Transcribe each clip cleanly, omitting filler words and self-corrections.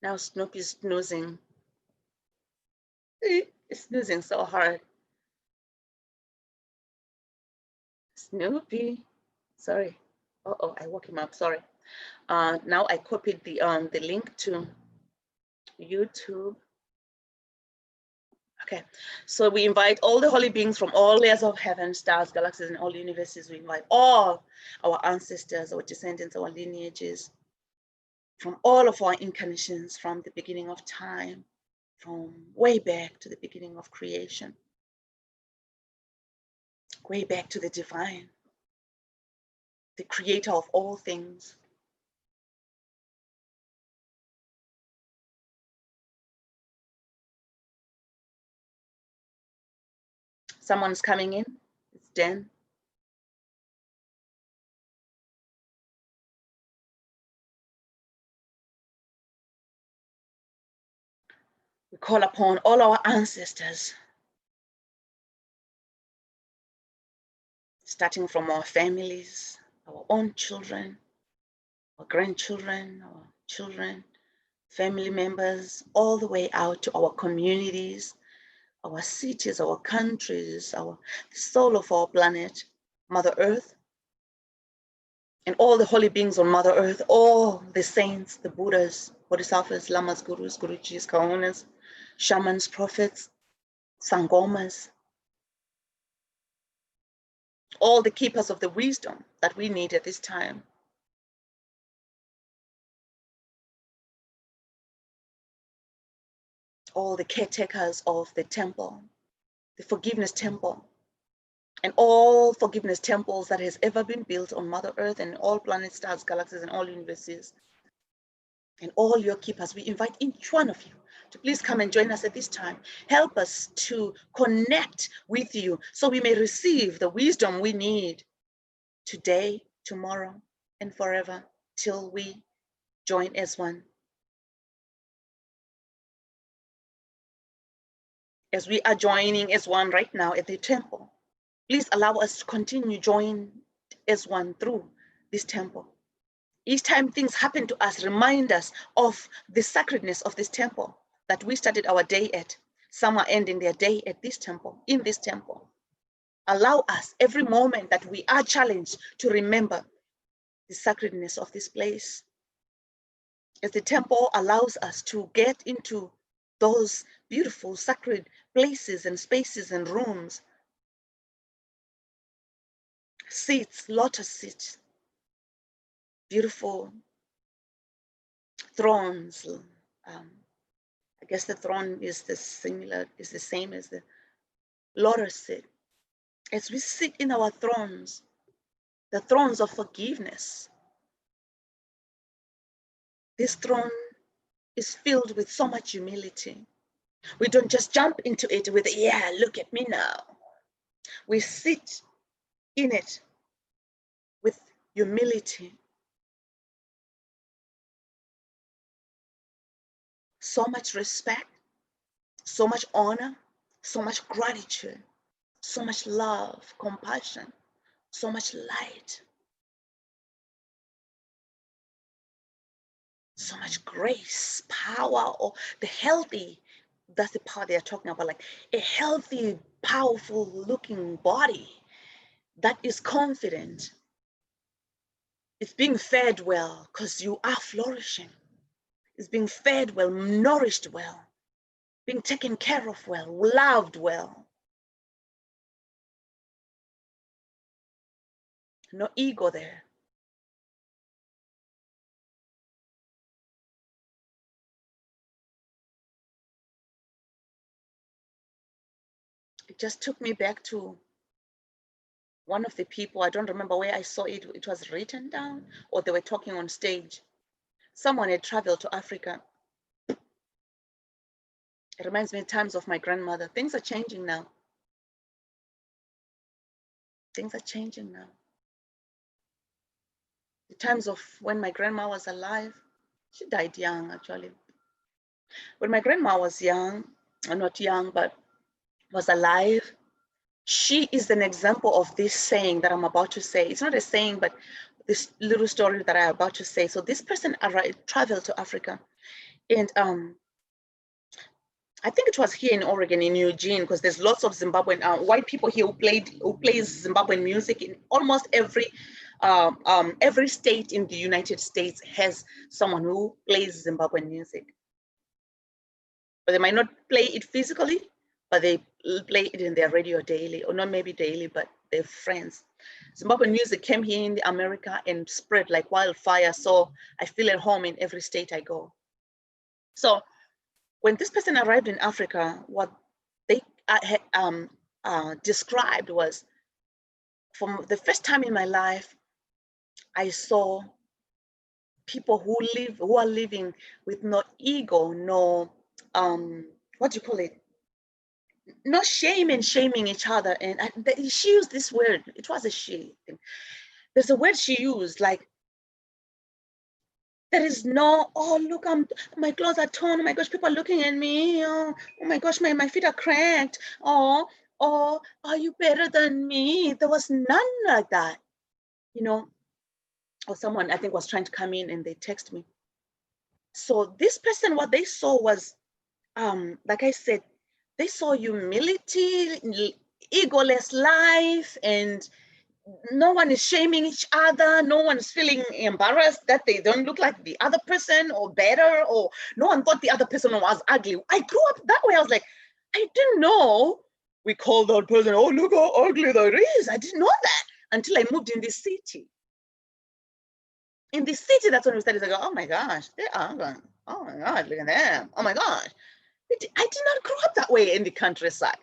Now Snoopy's snoozing. It's snoozing so hard. Snoopy. Sorry. Uh-oh, I woke him up. Sorry. Now I copied the link to YouTube. Okay, so we invite all the holy beings from all layers of heaven, stars, galaxies, and all universes. We invite all our ancestors, our descendants, our lineages, from all of our incarnations, from the beginning of time, from way back to the beginning of creation, way back to the divine, the creator of all things. Someone's coming in. It's Dan. We call upon all our ancestors, starting from our families, our own children, our grandchildren, our children, family members, all the way out to our communities, our cities, our countries, the soul of our planet, Mother Earth, and all the holy beings on Mother Earth, all the saints, the Buddhas, Bodhisattvas, Lamas, Gurus, Gurujis, Kahunas, shamans, prophets, Sangomas, all the keepers of the wisdom that we need at this time. All the caretakers of the temple, the forgiveness temple, and all forgiveness temples that has ever been built on Mother Earth and all planets, stars, galaxies, and all universes, and all your keepers. We invite each one of you to please come and join us at this time. Help us to connect with you so we may receive the wisdom we need today, tomorrow, and forever till we join as one. As we are joining as one right now at the temple, please allow us to continue join as one through this temple. Each time things happen to us, remind us of the sacredness of this temple that we started our day at. Some are ending their day at this temple, in this temple. Allow us every moment that we are challenged to remember the sacredness of this place. As the temple allows us to get into those beautiful sacred places and spaces and rooms, seats, lotus seats, beautiful thrones. I guess the throne is the same as the lotus seat. As we sit in our thrones, the thrones of forgiveness, this throne is filled with so much humility. We don't just jump into it with, yeah, look at me now. We sit in it with humility. So much respect, so much honor, so much gratitude, so much love, compassion, so much light, so much grace, power, or the healthy, that's the power they're talking about, like a healthy, powerful looking body that is confident. It's being fed well because you are flourishing. It's being fed well, nourished well, being taken care of well, loved well. No ego there. It just took me back to one of the people, I don't remember where I saw it, it was written down or they were talking on stage. Someone had traveled to Africa. It reminds me of times of my grandmother. Things are changing now. Things are changing now. The times of when my grandma was alive, she died young actually. When my grandma was young, not young, but was alive, she is an example of this saying that I'm about to say. It's not a saying, but this little story that I'm about to say. So this person traveled to Africa And I think it was here in Oregon, in Eugene, because there's lots of Zimbabwean white people here who plays Zimbabwean music in almost every state in the United States has someone who plays Zimbabwean music. But they might not play it physically, but they play it in their radio daily, or not maybe daily, but their friends. Zimbabwean music came here in America and spread like wildfire. So I feel at home in every state I go. So when this person arrived in Africa, what they described was, from the first time in my life, I saw people who are living with no ego, no what do you call it? No shame and shaming each other. And she used this word. It was a she thing. There's a word she used, like, there is no, oh, look, my clothes are torn. Oh my gosh, people are looking at me. Oh my gosh, my feet are cracked. Oh, are you better than me? There was none like that, you know. Or someone, I think, was trying to come in and they text me. So this person, what they saw was, like I said, they saw humility, egoless life, and no one is shaming each other. No one is feeling embarrassed that they don't look like the other person or better, or no one thought the other person was ugly. I grew up that way. I was like, I didn't know we call that person, oh, look how ugly that is. I didn't know that until I moved in this city. In the city, that's when we started to go, oh my gosh, they are ugly. Oh my God, look at them. Oh my gosh. I did not grow up that way in the countryside.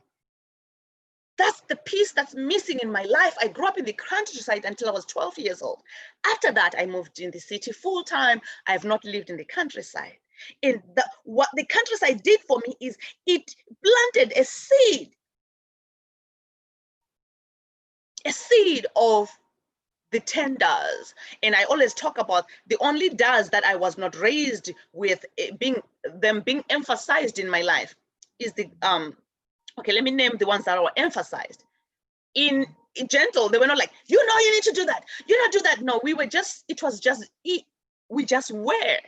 That's the piece that's missing in my life. I grew up in the countryside until I was 12 years old. After that, I moved in the city full time. I have not lived in the countryside. And what the countryside did for me is it planted a seed of the 10 does. And I always talk about the only does that I was not raised with being emphasized in my life is the okay, let me name the ones that were emphasized. In gentle, they were not like, you know, you need to do that. You not do that. No, we were just, it was just, we just were.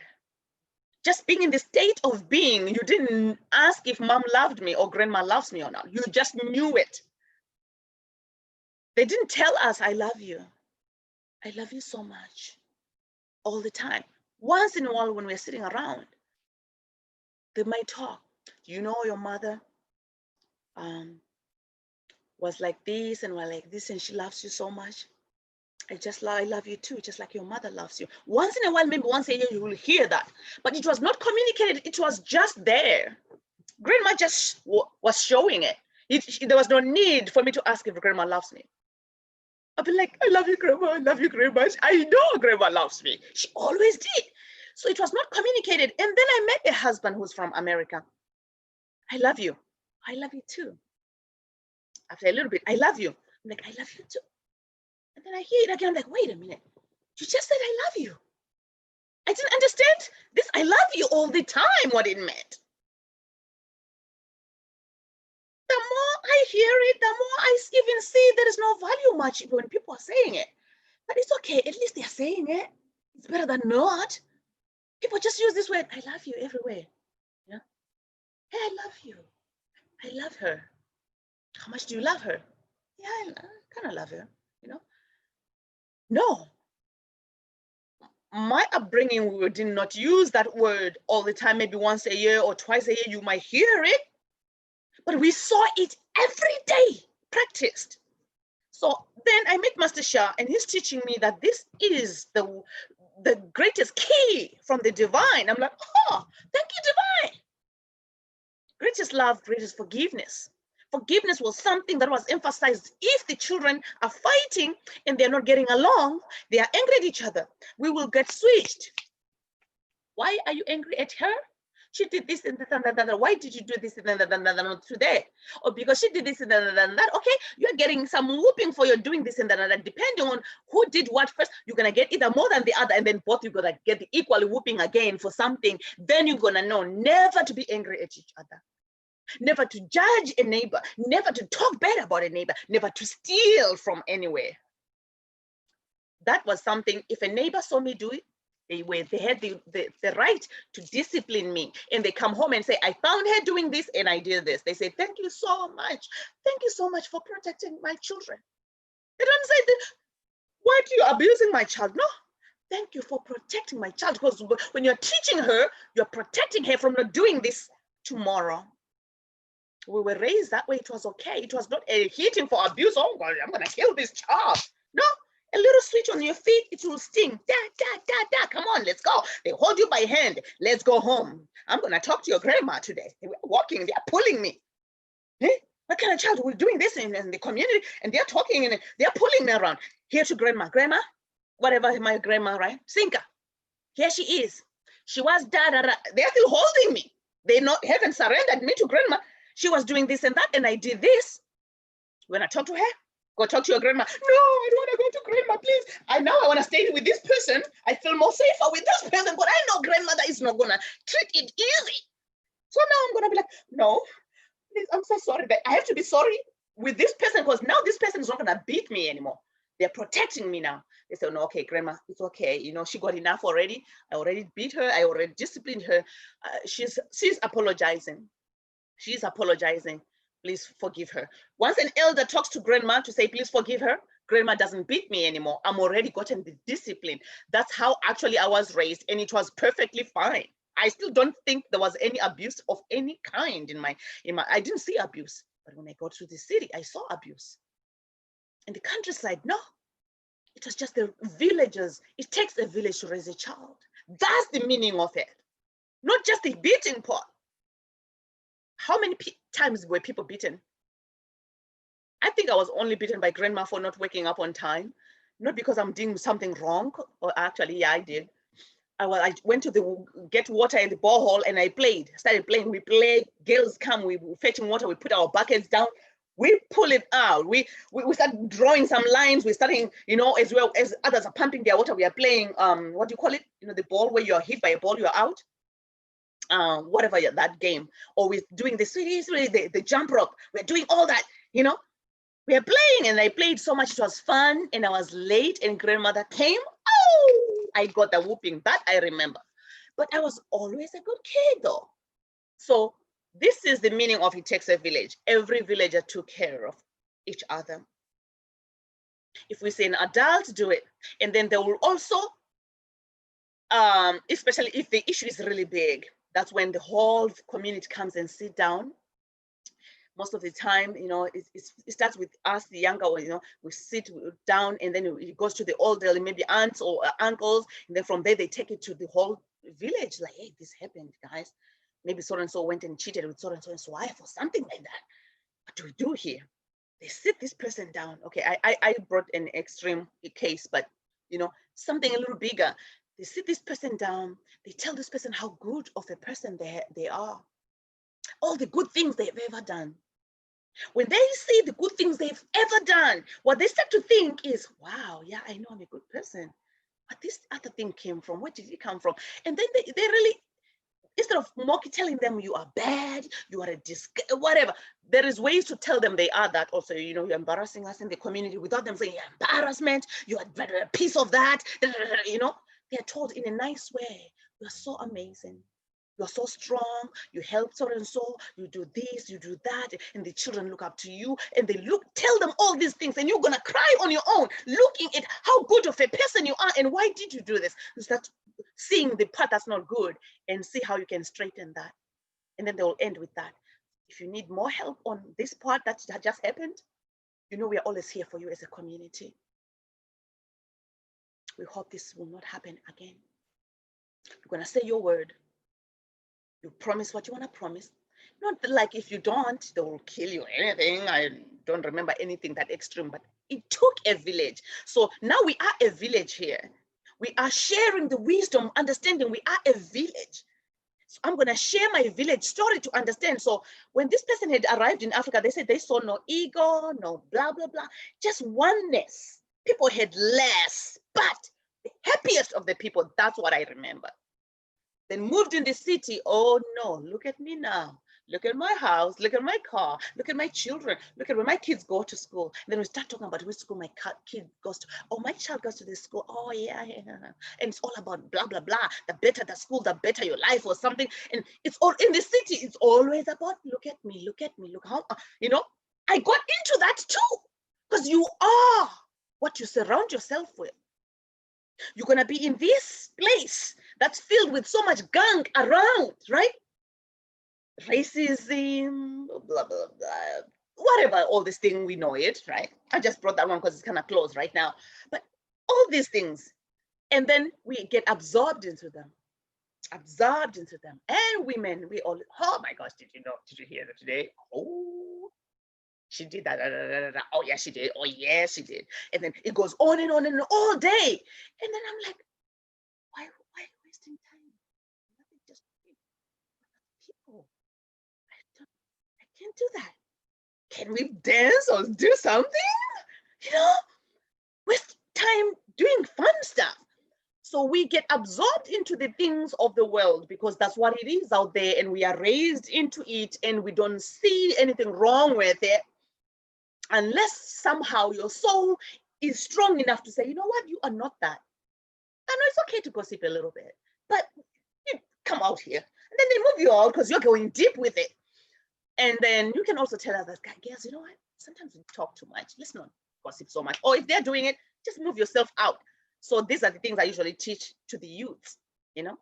Just being in the state of being. You didn't ask if mom loved me or grandma loves me or not. You just knew it. They didn't tell us, I love you. I love you so much. All the time. Once in a while when we're sitting around, they might talk. You know, your mother was like this and was like this, and she loves you so much. I love you too, just like your mother loves you. Once in a while, maybe once a year, you will hear that. But it was not communicated. It was just there. Grandma just was showing it. There was no need for me to ask if grandma loves me. I'd be like, I love you, grandma. I love you very much. I know grandma loves me. She always did. So it was not communicated. And then I met a husband who's from America. I love you. I love you too. After a little bit, I love you. I'm like, I love you too. And then I hear it again. I'm like, wait a minute. You just said I love you. I didn't understand this I love you all the time, what it meant. The more I hear it, the more I even see there is no value much when people are saying it. But it's okay. At least they're saying it. It's better than not. People just use this word, I love you, everywhere. Yeah. Hey, I love you. I love her. How much do you love her? Yeah, I kind of love her, you know? No. My upbringing, we did not use that word all the time. Maybe once a year or twice a year, you might hear it. But we saw it every day, practiced. So then I met Master Shah, and he's teaching me that this is the greatest key from the divine. I'm like, oh, thank you, divine. Greatest love, greatest forgiveness. Forgiveness was something that was emphasized. If the children are fighting and they're not getting along, they are angry at each other, we will get switched. Why are you angry at her? She did this and that and that. Why did you do this and that today? Or because she did this and that. Okay, you're getting some whooping for you're doing this and that. Depending on who did what first, you're gonna get either more than the other, and then both you're gonna get the equal whooping again for something. Then you're gonna know never to be angry at each other. Never to judge a neighbor, never to talk bad about a neighbor, never to steal from anywhere. That was something, if a neighbor saw me do it, They had the right to discipline me. And they come home and say, I found her doing this and I did this. They say, thank you so much. Thank you so much for protecting my children. They don't say, why are you abusing my child? No, thank you for protecting my child. Because when you're teaching her, you're protecting her from not doing this tomorrow. We were raised that way. It was okay. It was not a hitting for abuse. Oh God, I'm going to kill this child. No, a little switch on your feet, it will sting. Da, da, da, da. Come on, let's go. They hold you by hand. Let's go home. I'm going to talk to your grandma today. They were walking. They are pulling me. Hey, what kind of child? We're doing this in the community, and they're talking and they're pulling me around. Here to grandma. Grandma, whatever my grandma, right? Sinka. Here she is. She was da, da, da. They're still holding me. They haven't surrendered me to grandma. She was doing this and that, and I did this. When I talk to her, go talk to your grandma. No, I don't want to go to grandma, please. I want to stay with this person. I feel more safer with this person, but I know grandmother is not going to treat it easy. So now I'm going to be like, no, please, I'm so sorry. But I have to be sorry with this person because now this person is not going to beat me anymore. They're protecting me now. They say, no, okay, grandma, it's okay. You know, she got enough already. I already beat her. I already disciplined her. She's apologizing. She's apologizing. Please forgive her. Once an elder talks to grandma to say, please forgive her, grandma doesn't beat me anymore. I'm already gotten the discipline. That's how actually I was raised, and it was perfectly fine. I still don't think there was any abuse of any kind in my, I didn't see abuse. But when I got to the city, I saw abuse. In the countryside, no. It was just the villagers. It takes a village to raise a child. That's the meaning of it. Not just the beating part. How many times were people beaten? I think I was only beaten by grandma for not waking up on time. Not because I'm doing something wrong, or actually, yeah, I did. I went to get water in the borehole and I started playing. We played, girls come, we were fetching water, we put our buckets down, we pull it out. We start drawing some lines. We're starting, as well as others are pumping their water. We are playing, what do you call it? The ball where you're hit by a ball, you're out. Whatever that game, or we're doing the jump rope. We're doing all that, we're playing, and I played so much. It was fun, and I was late, and grandmother came. Oh, I got the whooping. That I remember. But I was always a good kid, though. So this is the meaning of it takes a village. Every villager took care of each other. If we say an adult, do it, and then they will also, especially if the issue is really big. That's when the whole community comes and sit down. Most of the time, it starts with us, the younger ones, we sit down, and then it goes to the older, maybe aunts or uncles. And then from there, they take it to the whole village. Like, hey, this happened, guys. Maybe so-and-so went and cheated with so-and-so's wife or something like that. What do we do here? They sit this person down. Okay, I brought an extreme case, but, something a little bigger. They sit this person down. They tell this person how good of a person they are. All the good things they've ever done. When they see the good things they've ever done, what they start to think is, wow, yeah, I know I'm a good person. But this other thing came from, where did it come from? And then they really, instead of telling them you are bad, you are a whatever, there is ways to tell them they are that also. You're embarrassing us in the community without them saying embarrassment, you are a piece of that, They're told in a nice way, you're so amazing. You're so strong, you help so-and-so, you do this, you do that, and the children look up to you, and they tell them all these things, and you're gonna cry on your own, looking at how good of a person you are, and why did you do this? You start seeing the part that's not good, and see how you can straighten that. And then they will end with that. If you need more help on this part that just happened, we are always here for you as a community. We hope this will not happen again. You're gonna say your word. You promise what you want to promise. Not like if you don't, they will kill you or anything. I don't remember anything that extreme, but it took a village. So now we are a village here. We are sharing the wisdom, understanding we are a village. So I'm going to share my village story to understand. So when this person had arrived in Africa, they said they saw no ego, no blah, blah, blah, just oneness. People had less, but the happiest of the people, that's what I remember. Then moved in the city. Oh no, look at me now. Look at my house, look at my car, look at my children, look at when my kids go to school. And then we start talking about which school my kid goes to. Oh, my child goes to this school. Oh, yeah, yeah. And it's all about blah, blah, blah. The better the school, the better your life or something. And it's all in the city. It's always about, look at me, look at me, look how, you know, I got into that too. Because you are what you surround yourself with. You're going to be in this place that's filled with so much gunk around, right? Racism, blah, blah, blah, whatever, all this thing, we know it, right? I just brought that one because it's kind of close right now. But all these things, and then we get absorbed into them. And women, we all, oh my gosh, did you hear that today? Oh, she did that. Oh, yeah, she did. Oh, yeah, she did. And then it goes on and on and on all day. And then I'm like, why wasting time? Just people. I can't do that. Can we dance or do something? You know, waste time doing fun stuff. So we get absorbed into the things of the world because that's what it is out there, and we are raised into it, and we don't see anything wrong with it unless somehow your soul is strong enough to say, you know what, you are not that. I know it's okay to gossip a little bit, but you come out here. And then they move you out because you're going deep with it. And then you can also tell others, guys, you know what? Sometimes we talk too much. Let's not gossip so much. Or if they're doing it, just move yourself out. So these are the things I usually teach to the youths, you know?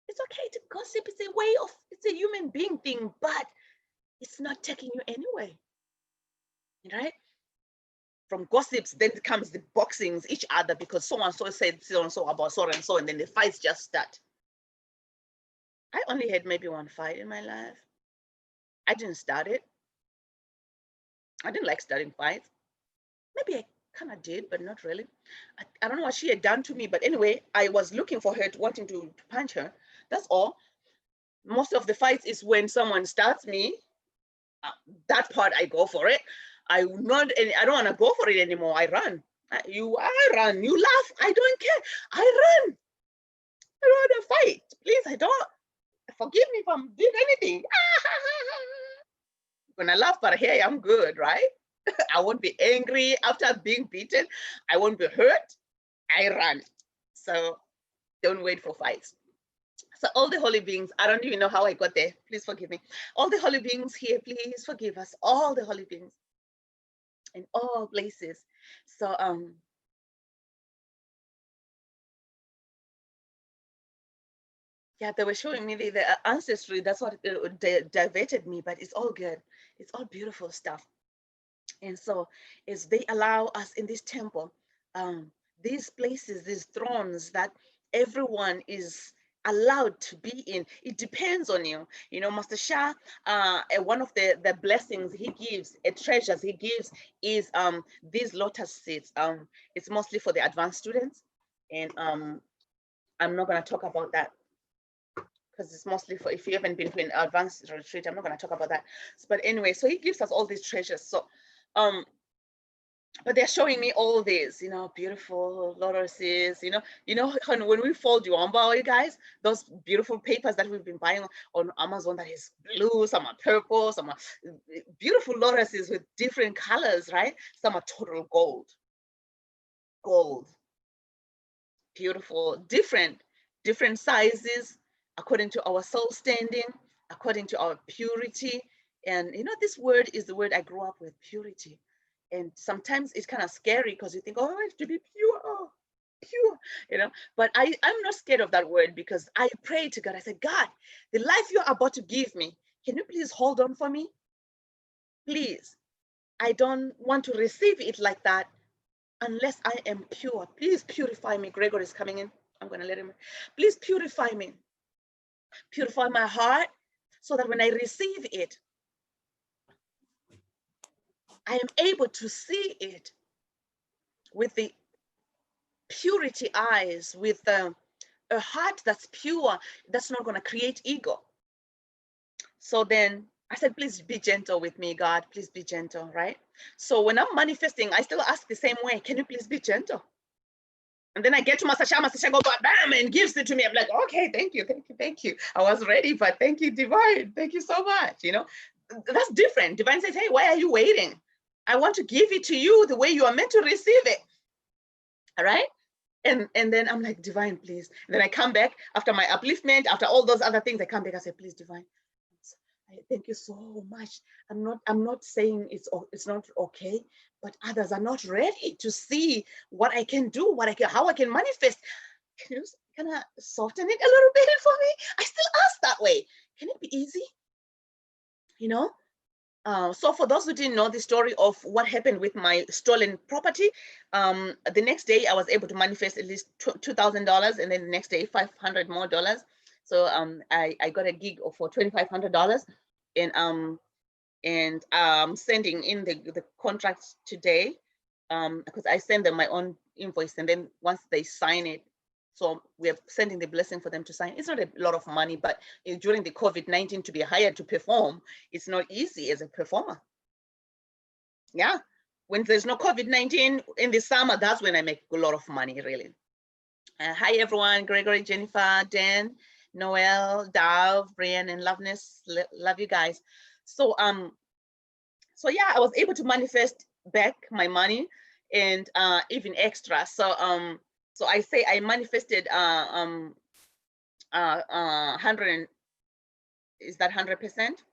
It's okay to gossip. It's a way of, it's a human being thing, but it's not taking you anywhere, right? From gossips, then comes the boxings each other because so-and-so said so-and-so about so-and-so, and then the fights just start. I only had maybe one fight in my life. I didn't start it. I didn't like starting fights. Maybe I kind of did, but not really. I don't know what she had done to me, but anyway, I was looking for her, wanting to punch her. That's all. Most of the fights is when someone starts me. That part I go for it. I don't want to go for it anymore. I run. I run. You laugh. I don't care. I run. I don't want to fight. Please, I don't. Forgive me if I'm doing anything. When I laugh, but hey, I'm good, right? I won't be angry after being beaten. I won't be hurt. I run. So don't wait for fights. So all the holy beings, I don't even know how I got there. Please forgive me. All the holy beings here, please forgive us. All the holy beings in all places. So yeah, they were showing me the ancestry. That's what diverted me, but it's all good. It's all beautiful stuff. And so as they allow us in this temple, these places, these thrones that everyone is allowed to be in, it depends on you. You know, Master Shah, one of the blessings he gives, treasures he gives, is these lotus seeds. It's mostly for the advanced students, and I'm not going to talk about that because it's mostly for, if you haven't been to an advanced retreat, I'm not going to talk about that. But anyway, so he gives us all these treasures. So but they're showing me all these, you know, beautiful lotuses, when we fold you guys, those beautiful papers that we've been buying on Amazon that is blue, some are purple, some are beautiful lotuses with different colors, right? Some are total gold, beautiful, different sizes according to our soul standing, according to our purity. And this word is the word I grew up with, purity. And sometimes it's kind of scary because you think, oh, I have to be pure, pure, but I'm not scared of that word because I pray to God. I said, God, the life you're about to give me, can you please hold on for me? Please, I don't want to receive it like that unless I am pure. Please purify me. Gregor is coming in. I'm going to let him. Please purify me. Purify my heart so that when I receive it, I am able to see it with the purity eyes, with a heart that's pure, that's not going to create ego. So then I said, please be gentle with me, God. Please be gentle, right? So when I'm manifesting, I still ask the same way. Can you please be gentle? And then I get to Master Shah goes, bam, and gives it to me. I'm like, okay, thank you, thank you, thank you. I was ready, but thank you, Divine. Thank you so much. You know, that's different. Divine says, hey, why are you waiting? I want to give it to you the way you are meant to receive it. All right. And then I'm like, Divine, please. And then I come back after my upliftment, after all those other things, I come back, I say, please, Divine, I thank you so much. I'm not saying it's not okay, but others are not ready to see what I can do, how I can manifest. Can you kind of soften it a little bit for me? I still ask that way. Can it be easy? You know? So for those who didn't know the story of what happened with my stolen property, the next day I was able to manifest at least $2,000, and then the next day $500 more. So I got a gig for $2,500, and sending in the contracts today, because I send them my own invoice, and then once they sign it, so we're sending the blessing for them to sign. It's not a lot of money, but during the COVID-19 to be hired to perform, it's not easy as a performer. Yeah, when there's no COVID-19 in the summer, that's when I make a lot of money, really. Hi everyone, Gregory, Jennifer, Dan, Noel, Dav, Brian, and Loveness. Love you guys. So yeah, I was able to manifest back my money and even extra. So so I say I manifested 100, is that 100%?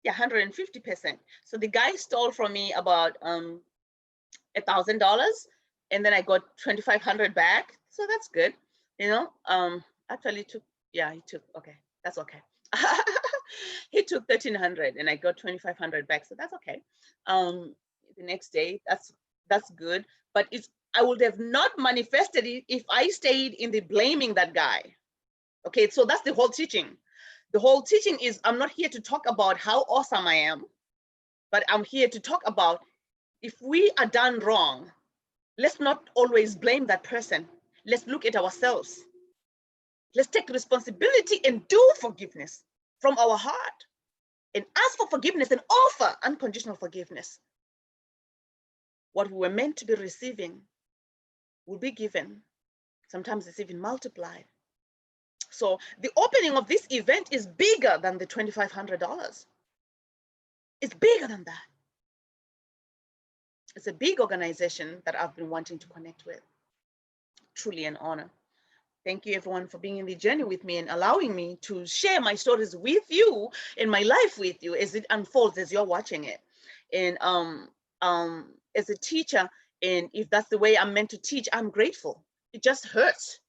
Yeah, 150%. So the guy stole from me about $1,000, and then I got 2,500 back. So that's good, you know. Actually took, yeah, he took, okay, that's okay. He took 1,300 and I got 2,500 back, so that's okay. The next day, that's good, but I would have not manifested it if I stayed in the blaming that guy. Okay, so that's the whole teaching. The whole teaching is I'm not here to talk about how awesome I am, but I'm here to talk about if we are done wrong, let's not always blame that person. Let's look at ourselves. Let's take responsibility and do forgiveness from our heart and ask for forgiveness and offer unconditional forgiveness. What we were meant to be receiving will be given. Sometimes it's even multiplied. So the opening of this event is bigger than the $2,500. It's bigger than that. It's a big organization that I've been wanting to connect with. Truly an honor. Thank you everyone for being in the journey with me and allowing me to share my stories with you and my life with you as it unfolds, as you're watching it. And as a teacher, and if that's the way I'm meant to teach, I'm grateful. It just hurts.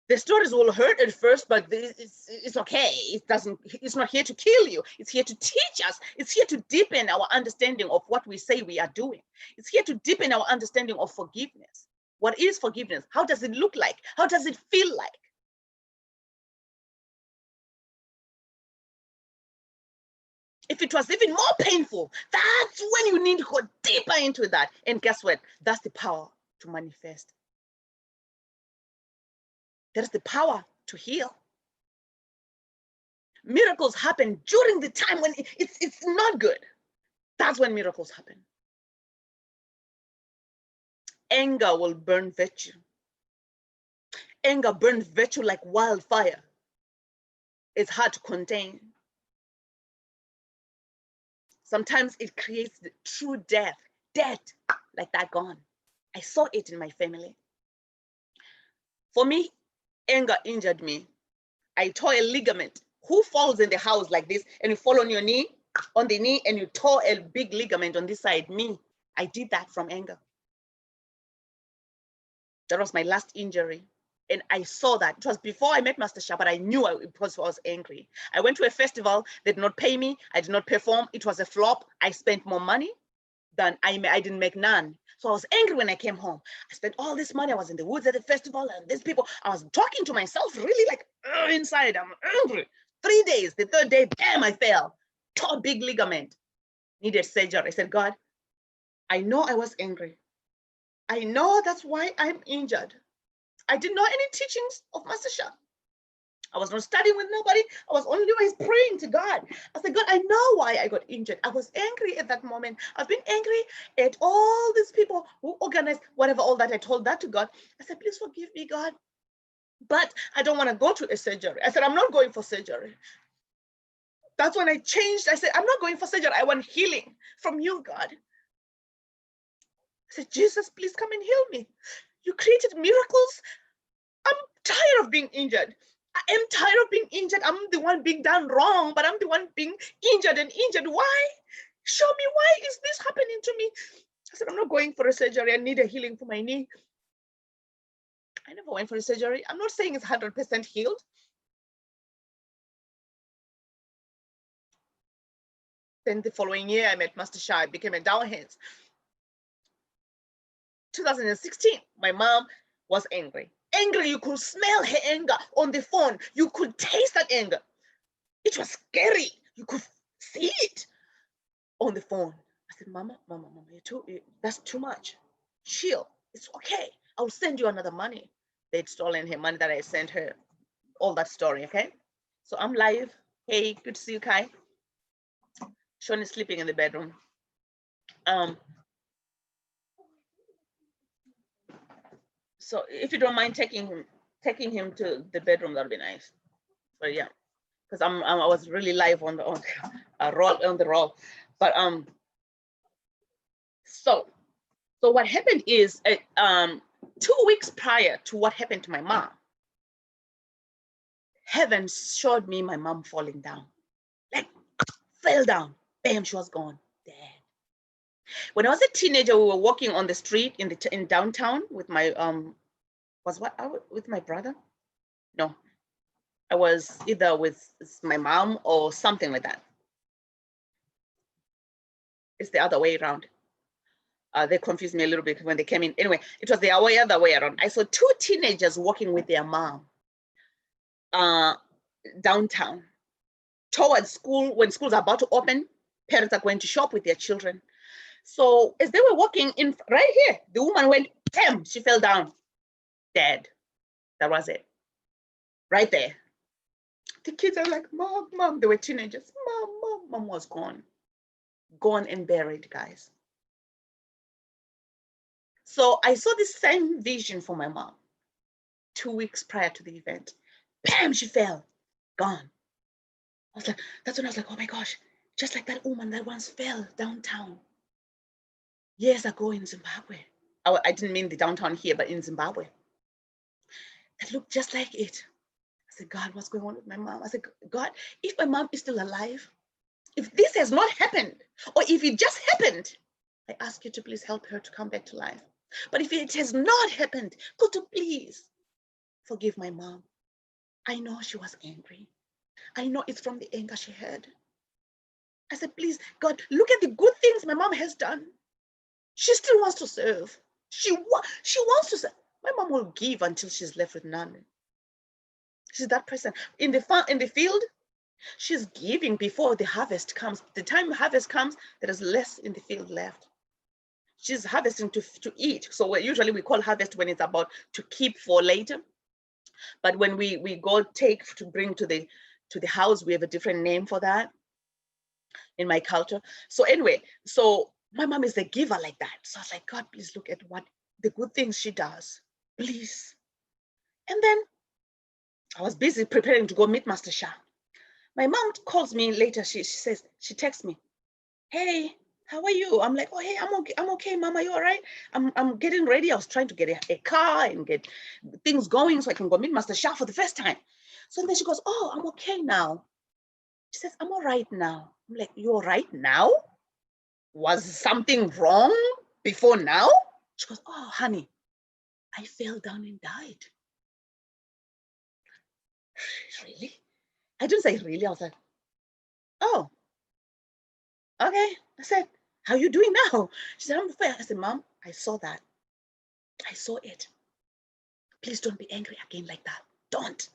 The stories will hurt at first, but it's okay. It's not here to kill you. It's here to teach us. It's here to deepen our understanding of what we say we are doing. It's here to deepen our understanding of forgiveness. What is forgiveness? How does it look like? How does it feel like? If it was even more painful, that's when you need to go deeper into that. And guess what? That's the power to manifest. That's the power to heal. Miracles happen during the time when it's not good. That's when miracles happen. Anger will burn virtue. Anger burns virtue like wildfire. It's hard to contain. Sometimes it creates the true death like that gone. I saw it in my family. For me, anger injured me. I tore a ligament. Who falls in the house like this and you fall on your knee, on the knee, and you tore a big ligament on this side? Me, I did that from anger. That was my last injury. And I saw that. It was before I met Master Shah, but I knew it was because I was angry. I went to a festival. They did not pay me. I did not perform. It was a flop. I spent more money than I didn't make none. So I was angry when I came home. I spent all this money. I was in the woods at the festival, and these people, I was talking to myself really like inside. I'm angry. 3 days. The third day, bam, I fell. Tore big ligament. Needed surgery. I said, God, I know I was angry. I know that's why I'm injured. I didn't know any teachings of Master Shah. I was not studying with nobody. I was only always praying to God. I said, God, I know why I got injured. I was angry at that moment. I've been angry at all these people who organized whatever, all that. I told that to God. I said, please forgive me, God. But I don't want to go to a surgery. I said, I'm not going for surgery. That's when I changed. I said, I'm not going for surgery. I want healing from you, God. I said, Jesus, please come and heal me. You created miracles. I'm tired of being injured. I am tired of being injured. I'm the one being done wrong, but I'm the one being injured and injured. Why? Show me, why is this happening to me? I said, I'm not going for a surgery. I need a healing for my knee. I never went for a surgery. I'm not saying it's 100% healed. Then the following year, I met Master Shah. I became a Dow Hands. 2016, my mom was angry. Angry, you could smell her anger on the phone. You could taste that anger. It was scary. You could see it on the phone. I said, Mama, that's too much. Chill. It's okay. I'll send you another money. They'd stolen her money that I sent her. All that story, okay? So I'm live. Hey, good to see you, Kai. Sean is sleeping in the bedroom. So if you don't mind taking him to the bedroom, that'll be nice. But yeah, because I was really live on the roll. But so what happened is 2 weeks prior to what happened to my mom, heaven showed me my mom falling down, like fell down, bam, she was gone, dead. When I was a teenager, we were walking on the street in downtown with my with my brother? No, I was either with my mom or something like that. It's the other way around. They confused me a little bit when they came in. Anyway, it was the other way around. I saw two teenagers walking with their mom downtown towards school. When schools are about to open, parents are going to shop with their children. So as they were walking in right here, the woman went, bam, she fell down, dead. That was it. Right there. The kids are like, Mom, they were teenagers. Mom was gone. Gone and buried, guys. So I saw the same vision for my mom 2 weeks prior to the event. Bam, she fell, gone. I was like, that's when I was like, oh my gosh, just like that woman that once fell downtown years ago in Zimbabwe. I didn't mean the downtown here, but in Zimbabwe. It looked just like it. I said, God, what's going on with my mom? I said, God, if my mom is still alive, if this has not happened, or if it just happened, I ask you to please help her to come back to life. But if it has not happened, could you please forgive my mom? I know she was angry. I know it's from the anger she had. I said, please, God, look at the good things my mom has done. She still wants to serve. She wants to serve. My mom will give until she's left with none. She's that person. In the field, she's giving before the harvest comes. The time harvest comes, there is less in the field left. She's harvesting to eat. So usually we call harvest when it's about to keep for later. But when we go take to bring to the house, we have a different name for that in my culture. So anyway, so my mom is a giver like that. So I was like, God, please look at what the good things she does, please. And then I was busy preparing to go meet Master Shah. My mom calls me later. She says, she texts me, hey, how are you? I'm like, oh, hey, I'm okay, Mama, you all right? I'm getting ready. I was trying to get a car and get things going so I can go meet Master Shah for the first time. So then she goes, oh, I'm okay now. She says, I'm all right now. I'm like, you're all right now? Was something wrong before now? She goes, oh, honey, I fell down and died. Really? I didn't say really. I was like, oh, okay. I said, how are you doing now? She said, I'm fine. I said, Mom, I saw that. I saw it. Please don't be angry again like that. Don't.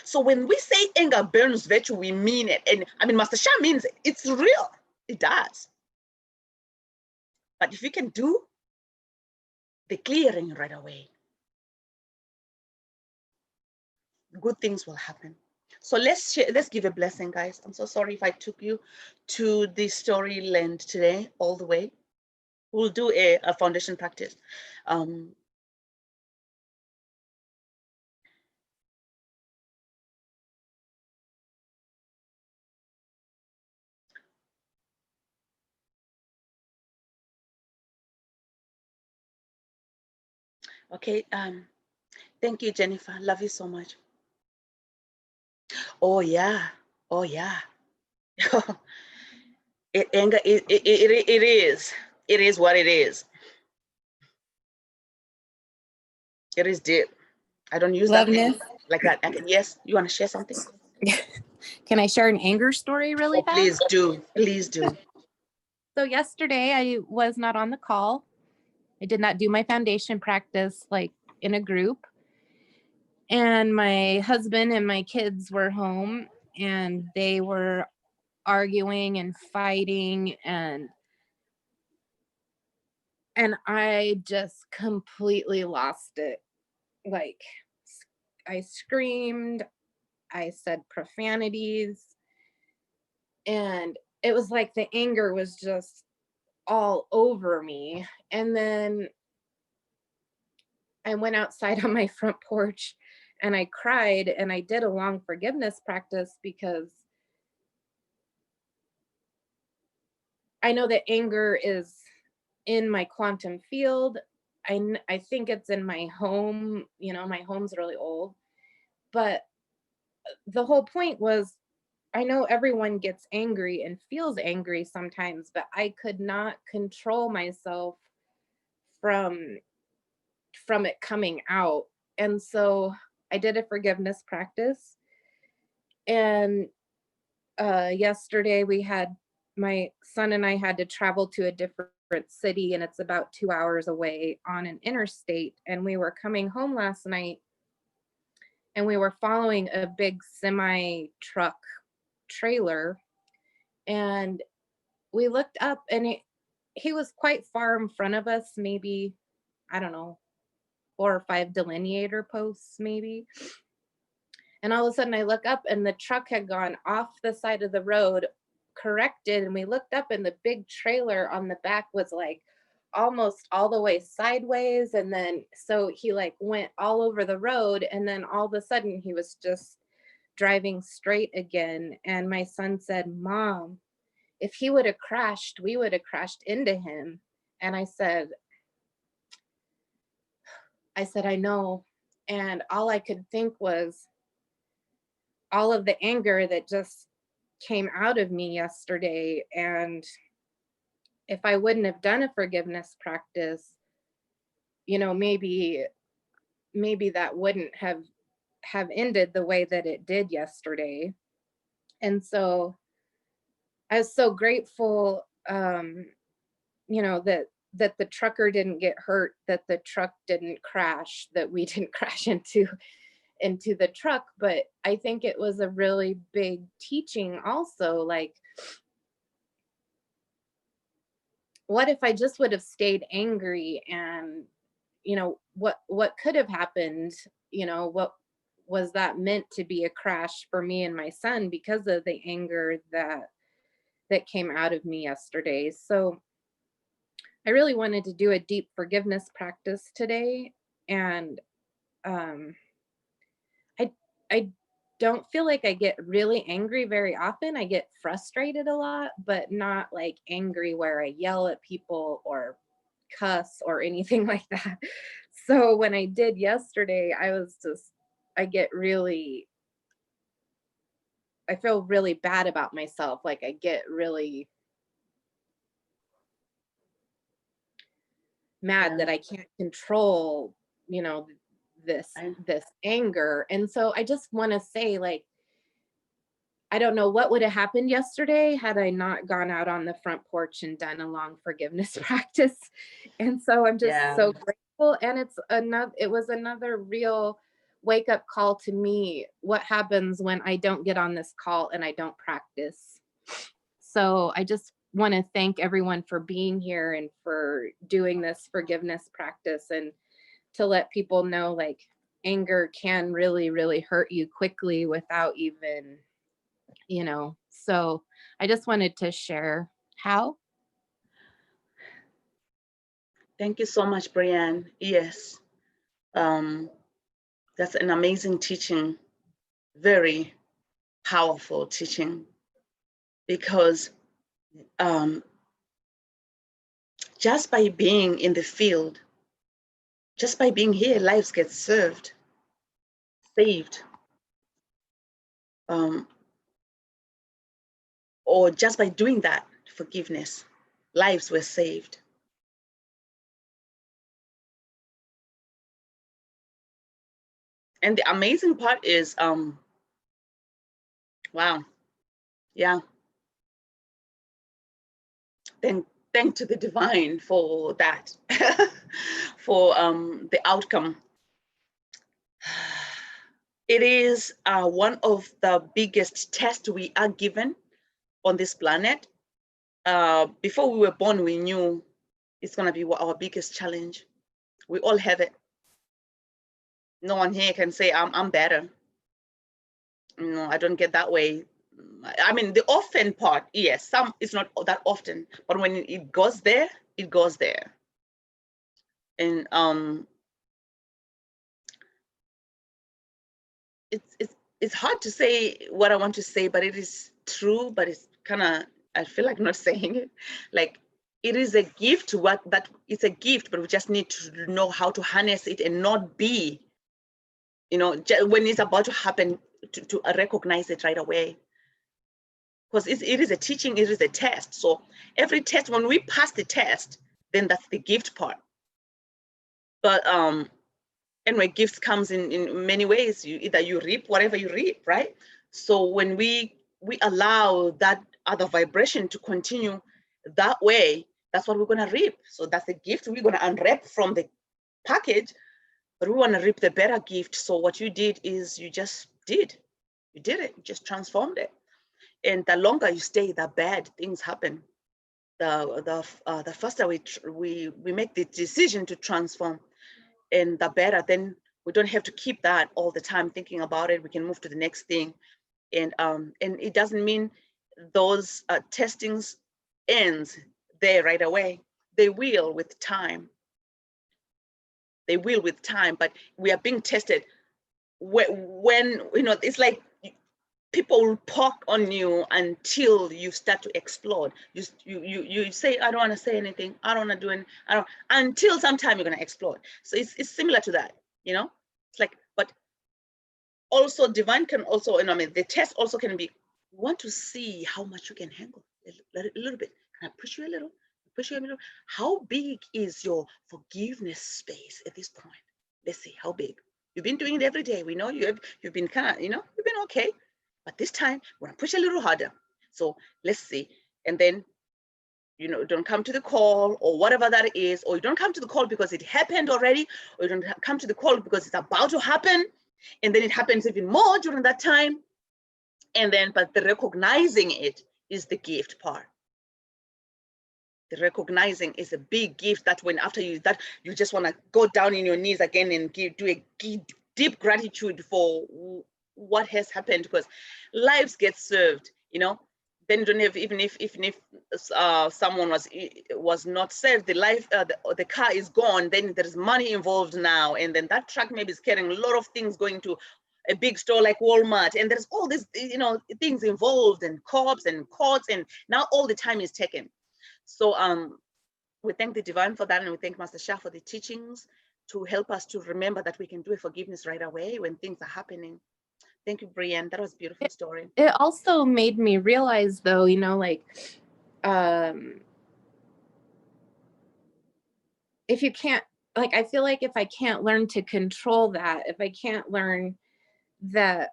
So when we say anger burns virtue, we mean it. And I mean, Master Shah means it. It's real. It does. But if you can do the clearing right away, good things will happen. So let's share, let's give a blessing, guys. I'm so sorry if I took you to the story land today all the way. We'll do a foundation practice. Okay. Thank you, Jennifer. Love you so much. Oh yeah. Oh yeah. Anger. It is. It is what it is. It is deep. I don't use that Loveness. like that. Yes, you want to share something? Can I share an anger story really fast? Please do. Please do. So yesterday I was not on the call. I did not do my foundation practice like in a group. And my husband and my kids were home and they were arguing and fighting and I just completely lost it. Like I screamed, I said profanities, and it was like the anger was just all over me. And then I went outside on my front porch and I cried and I did a long forgiveness practice because I know that anger is in my quantum field. I think it's in my home, you know, my home's really old, but the whole point was I know everyone gets angry and feels angry sometimes, but I could not control myself from it coming out. And so I did a forgiveness practice. And yesterday we had, my son and I had to travel to a different city, and it's about 2 hours away on an interstate. And we were coming home last night and we were following a big semi truck trailer, and we looked up and he was quite far in front of us, maybe, I don't know, 4 or 5 delineator posts maybe. And all of a sudden I look up and the truck had gone off the side of the road, corrected, and we looked up and the big trailer on the back was like almost all the way sideways. And then so he like went all over the road, and then all of a sudden he was just driving straight again. And my son said, "Mom, if he would have crashed, we would have crashed into him." And I said, I know. And all I could think was all of the anger that just came out of me yesterday. And if I wouldn't have done a forgiveness practice, you know, maybe that wouldn't have ended the way that it did yesterday. And so I was so grateful, you know, that the trucker didn't get hurt, that the truck didn't crash, that we didn't crash into the truck. But I think it was a really big teaching also, like, what if I just would have stayed angry? And you know, what could have happened? You know, what was that meant to be a crash for me and my son because of the anger that came out of me yesterday. So I really wanted to do a deep forgiveness practice today. And I I don't feel like I get really angry very often. I get frustrated a lot, but not like angry where I yell at people or cuss or anything like that. So when I did yesterday, I get really, I feel really bad about myself. Like I get really mad that I can't control, you know, this anger. And so I just want to say, like, I don't know what would have happened yesterday had I not gone out on the front porch and done a long forgiveness practice. And so I'm just so grateful. And it was another real wake up call to me. What happens when I don't get on this call and I don't practice? So I just want to thank everyone for being here and for doing this forgiveness practice, and to let people know, like, anger can really, really hurt you quickly without even, so I just wanted to share how. Thank you so much, Brianne. Yes, um, that's an amazing teaching, very powerful teaching, because um, just by being in the field, just by being here, lives get served, saved, um, or just by doing that, forgiveness, lives were saved. And the amazing part is, wow, yeah, thank to the divine for that, for the outcome. It is one of the biggest tests we are given on this planet. Before we were born, we knew it's going to be our biggest challenge. We all have it. No one here can say, I'm better. No, I don't get that way. I mean, the often part, yes, some it's not that often, but when it goes there, it goes there. And it's hard to say what I want to say, but it is true, but it's kind of, I feel like not saying it. Like, it is a gift, that it's a gift, but we just need to know how to harness it and not be, when it's about to happen, to recognize it right away. Because it is a teaching, it is a test. So every test, when we pass the test, then that's the gift part. But anyway, gifts comes in many ways. Either you reap whatever you reap, right? So when we allow that other vibration to continue that way, that's what we're going to reap. So that's the gift we're going to unwrap from the package, but we want to reap the better gift. So what you did is you just did it, you just transformed it. And the longer you stay, the bad things happen. The faster we make the decision to transform, and the better. Then we don't have to keep that all the time thinking about it. We can move to the next thing. And it doesn't mean those testings ends there right away. They will with time. They will with time, but we are being tested when it's like people will poke on you until you start to explode. You say, I don't want to say anything, I don't want to do anything, I don't, until sometime you're going to explode. So it's similar to that. It's like, but also divine can also, I mean, the test also can be, we want to see how much you can handle a little bit. Can I push you a little? Push you a little? How big is your forgiveness space at this point? Let's see, how big? You've been doing it every day. We know you've been kind of, you've been okay. But this time, we're going to push a little harder. So let's see. And then, don't come to the call or whatever that is, or you don't come to the call because it happened already, or you don't come to the call because it's about to happen. And then it happens even more during that time. And then, but the recognizing it is the gift part. The recognizing is a big gift, that when after you just want to go down in your knees again and do a deep gratitude for what has happened, because lives get served. Then you don't have, even if someone was not served, the car is gone, then there's money involved now, and then that truck maybe is carrying a lot of things going to a big store like Walmart, and there's all these things involved, and cops and courts, and now all the time is taken. So we thank the divine for that, and we thank Master Shah for the teachings to help us to remember that we can do a forgiveness right away when things are happening. Thank you, Brianne. That was a beautiful story. It also made me realize, though, if you can't, I feel like if I can't learn to control that, if I can't learn that,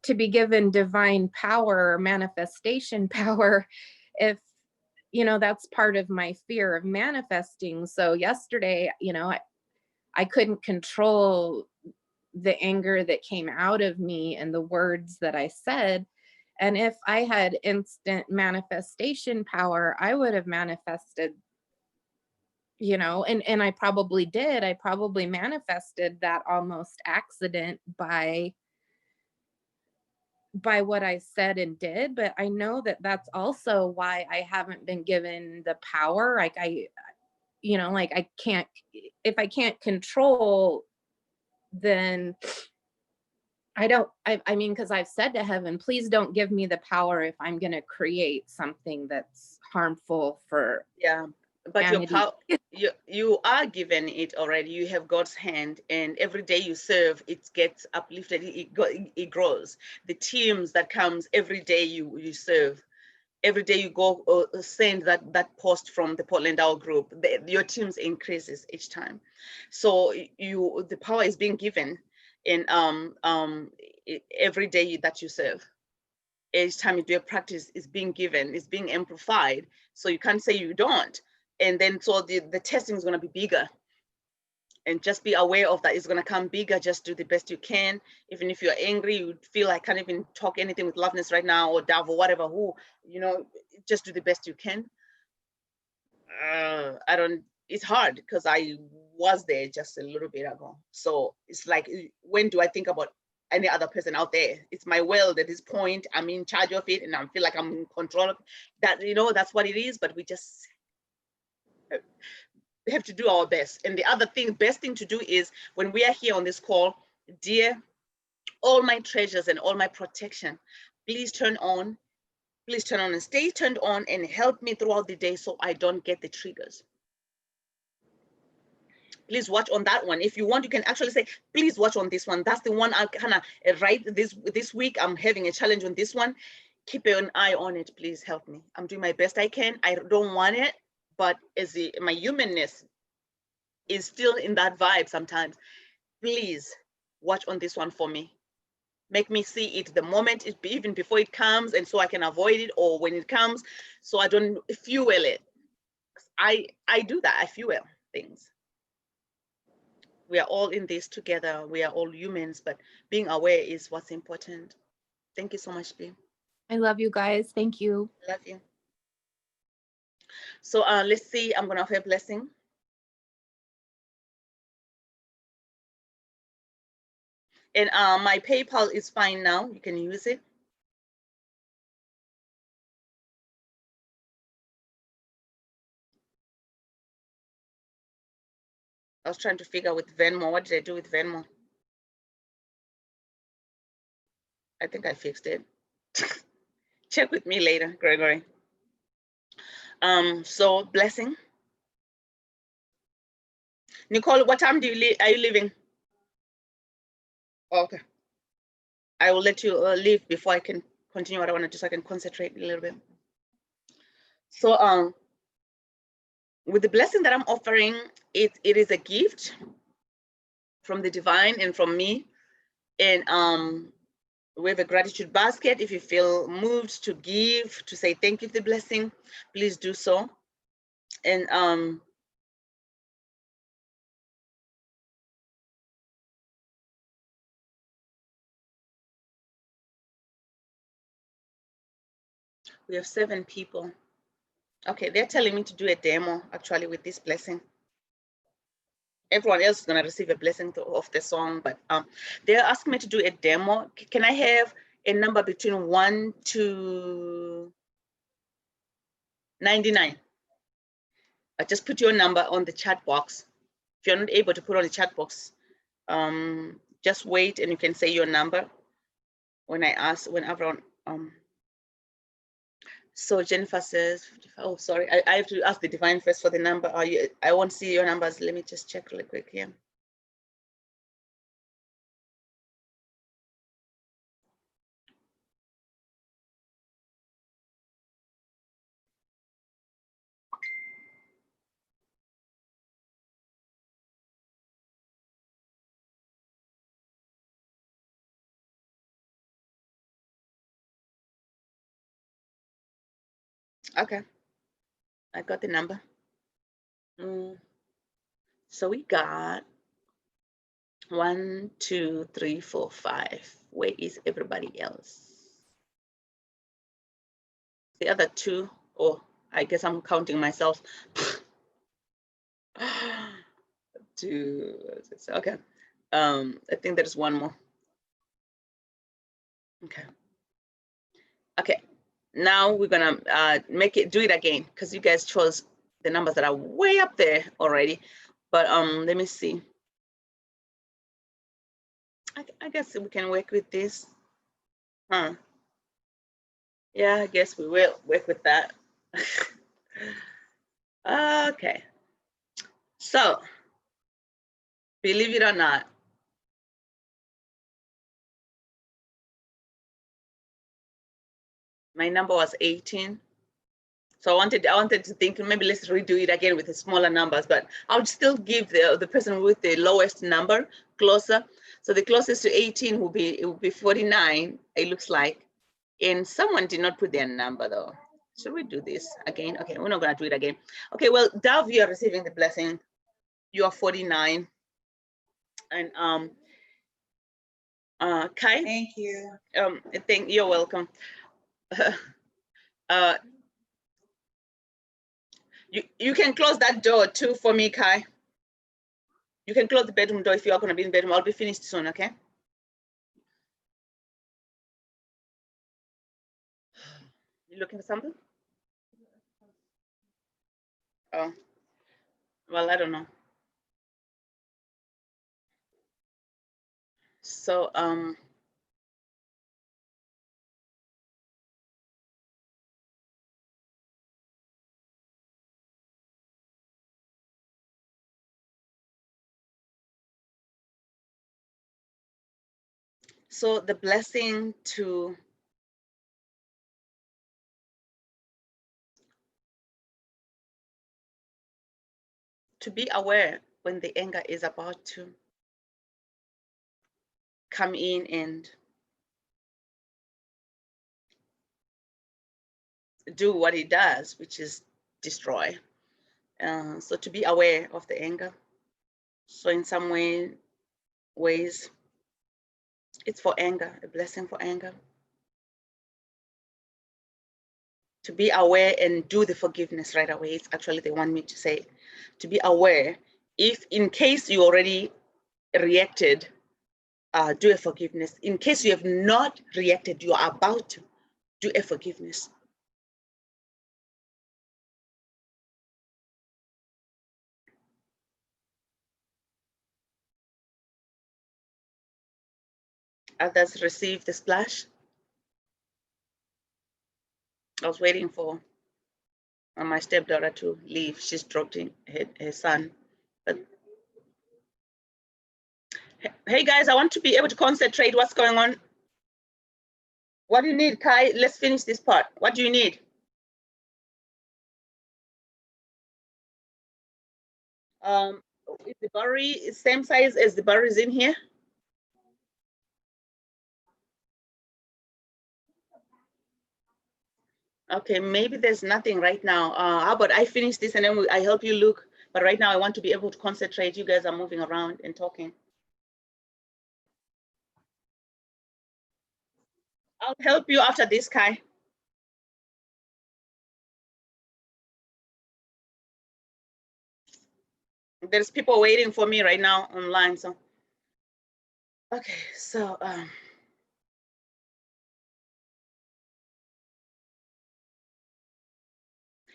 to be given divine power or manifestation power, if that's part of my fear of manifesting. So yesterday, I couldn't control the anger that came out of me and the words that I said. And if I had instant manifestation power, I would have manifested you know, and I probably did. I probably manifested that almost accident by what I said and did, but I know that that's also why I haven't been given the power. Like you know, like I can't, if I can't control, then I mean, because I've said to heaven, please don't give me the power if I'm going to create something that's harmful for Yeah, but your humanity. power, you are given it already. You have God's hand, and every day you serve, it gets uplifted. It grows. The teams that comes every day you serve. Every day you go send that post from the Portland Owl group. Your teams increases each time. So the power is being given in every day that you serve. Each time you do a practice is being given, is being amplified. So you can't say you don't. And then so the testing is going to be bigger. And just be aware of that. It's going to come bigger. Just do the best you can. Even if you're angry, you feel I can't even talk anything with Loveness right now, or Dav, or whatever, who, you know, just do the best you can. I don't, it's hard because I was there just a little bit ago. So it's like, when do I think about any other person out there? It's my world at this point. I'm in charge of it and I feel like I'm in control of that, you know, that's what it is. But we just have to do our best. And the other thing, best thing to do is when we are here on this call, dear, all my treasures and all my protection, please turn on and stay turned on and help me throughout the day so I don't get the triggers. Please watch on that one. If you want, you can actually say, please watch on this one. That's the one I kind of write this week. I'm having a challenge on this one. Keep an eye on it. Please help me. I'm doing my best I can. I don't want it, but my humanness is still in that vibe sometimes. Please watch on this one for me. Make me see it the moment, even before it comes, and so I can avoid it, or when it comes, so I don't fuel it. I do that. I fuel things. We are all in this together. We are all humans, but being aware is what's important. Thank you so much, B. I love you guys. Thank you. Love you. So let's see. I'm gonna offer a blessing. And my PayPal is fine now. You can use it. I was trying to figure with Venmo. What did I do with Venmo? I think I fixed it. Check with me later, Gregory. So blessing. Nicole, what time are you leaving? Oh, okay. I will let you leave before I can continue what I want to do so I can concentrate a little bit. So with the blessing that I'm offering, it is a gift from the divine and from me. And we have a gratitude basket. If you feel moved to give, to say thank you for the blessing, please do so. And we have 7 people. Okay, they're telling me to do a demo actually with this blessing. Everyone else is going to receive a blessing of the song, but they're asking me to do a demo. Can I have a number between 1 to 99? Just put your number on the chat box. If you're not able to put on the chat box, just wait and you can say your number when I ask, when everyone, so Jennifer says, oh, sorry, I have to ask the divine first for the number. I won't see your numbers. Let me just check really quick here. Okay, I got the number. So we got 1, 2, 3, 4, 5. Where is everybody else? The other 2, oh, I guess I'm counting myself. Two. Okay. I think there's one more. Okay. Okay. Now we're gonna do it again because you guys chose the numbers that are way up there already. But let me see. I guess we can work with this. Huh. Yeah, I guess we will work with that. Okay. So, believe it or not, my number was 18. So I wanted to think maybe let's redo it again with the smaller numbers, but I would still give the person with the lowest number closer. So the closest to 18 will be 49, it looks like. And someone did not put their number though. Should we do this again? Okay, we're not gonna do it again. Okay, well, Dove, you are receiving the blessing. You are 49. And Kai. Thank you. You're welcome. uh, you can close that door too for me, Kai. You can close the bedroom door if you are going to be in the bedroom. I'll be finished soon, okay? You looking for something? Oh, well, I don't know. So, so the blessing to be aware when the anger is about to come in and do what it does, which is destroy. So to be aware of the anger. So in some ways, it's for anger, a blessing for anger. To be aware and do the forgiveness right away. It's actually they want me to say, to be aware. If in case you already reacted, do a forgiveness. In case you have not reacted, you are about to do a forgiveness. Others receive the splash. I was waiting for my stepdaughter to leave. She's dropping her son. But hey guys, I want to be able to concentrate. What's going on? What do you need, Kai? Let's finish this part. What do you need? Is the berry same size as the berries in here? Okay, maybe there's nothing right now. How about I finish this and then I help you look? But right now I want to be able to concentrate. You guys are moving around and talking. I'll help you after this, Kai. There's people waiting for me right now online. So, okay, so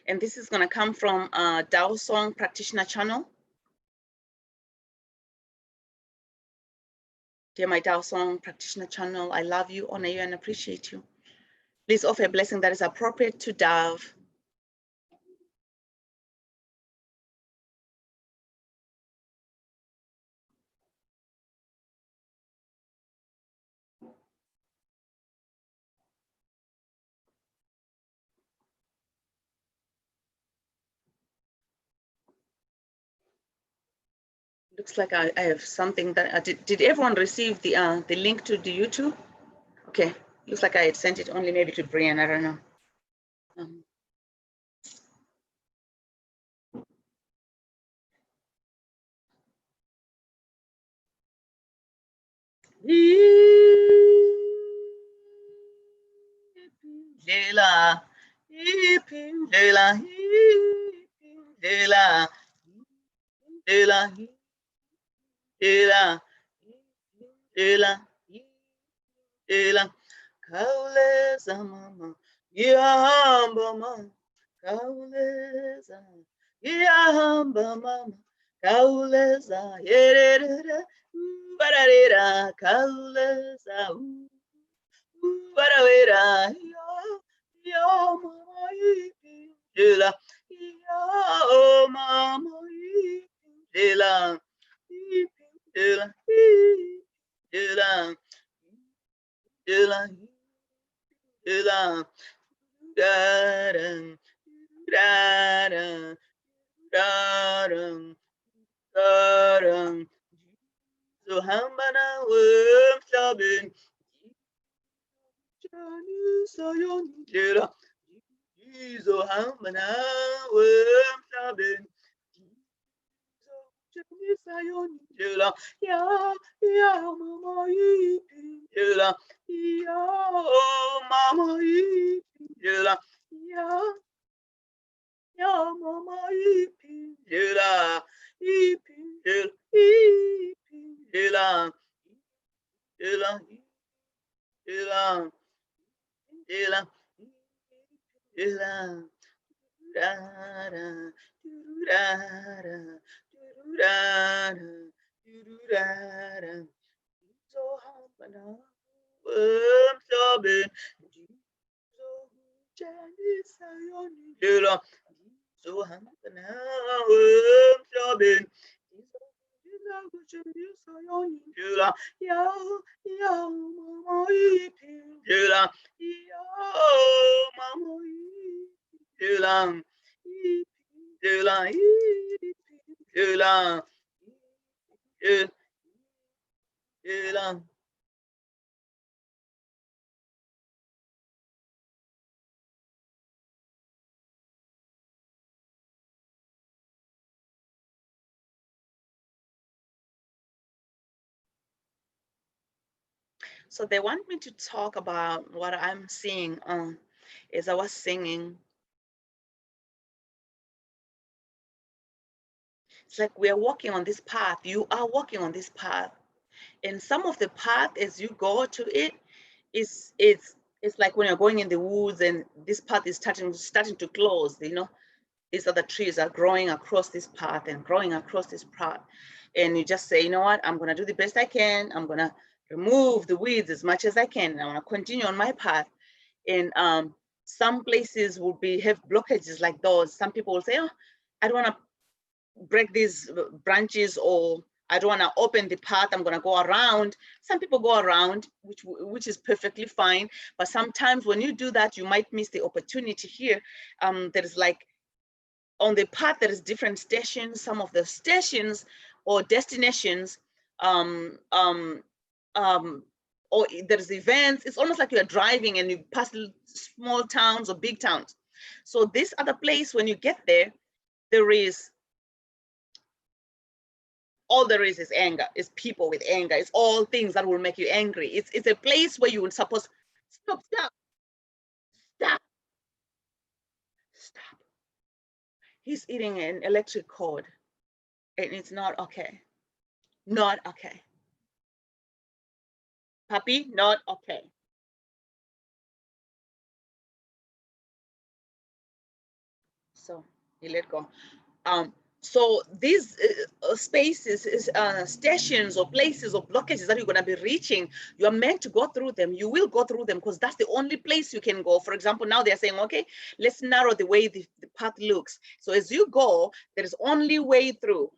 and this is gonna come from Dao Song Practitioner channel. Dear my Dao Song Practitioner channel, I love you, honor you, and appreciate you. Please offer a blessing that is appropriate to Dao. Looks like I have something that did everyone receive the link to the YouTube? Okay, looks like I had sent it only maybe to Brian. I don't know. Ela, ela, ela, ela, kauleza mama, yahamba mama, kauleza, yahamba mama, kauleza, yerere, bararera, kauleza, bararera, yo mama, ela, yo mama, ela, ela, ela, ela, ela, da-dum, da-dum, da-dum, da-dum. So hambana workshopping, Johnny Sayon, Jera, so hambana workshopping, Johnny Sayon, Jera, ya, mama, Jera, ya, mama, Jera, ya, mama, Jera, Jera, Jera, Jera, Jera, Jera, da-da, do-da-da, do-da-da, do-da-da. So hambana, workshopping, so Chinese sayoni, Jera, so hambana, workshopping, Jera, ya, ya, mama, Jera, ya, mama, Jera, Jera, Jera, Jera. So they want me to talk about what I'm seeing as I was singing. It's like we are walking on this path. You are walking on this path. And some of the path as you go to it is it's like when you're going in the woods and this path is starting to close, you know. These other trees are growing across this path and growing across this path. And you just say, you know what, I'm gonna do the best I can. I'm gonna remove the weeds as much as I can. And I wanna continue on my path. And some places will have blockages like those. Some people will say, oh, I don't wanna break these branches, or I don't wanna open the path, I'm gonna go around. Some people go around, which is perfectly fine. But sometimes when you do that, you might miss the opportunity here. There is like, on the path, there is different stations. Some of the stations or destinations, or there's events. It's almost like you're driving and you pass small towns or big towns. So this other place, when you get there, there is, all there is anger. It's people with anger. It's all things that will make you angry. It's a place where you would suppose, stop, stop, stop, stop. He's eating an electric cord and it's not okay. Not okay. Puppy, not okay. So you let go. So these spaces, stations or places or blockages that you're going to be reaching, you're meant to go through them. You will go through them because that's the only place you can go. For example, now they're saying, okay, let's narrow the way the path looks. So as you go, there is only way through.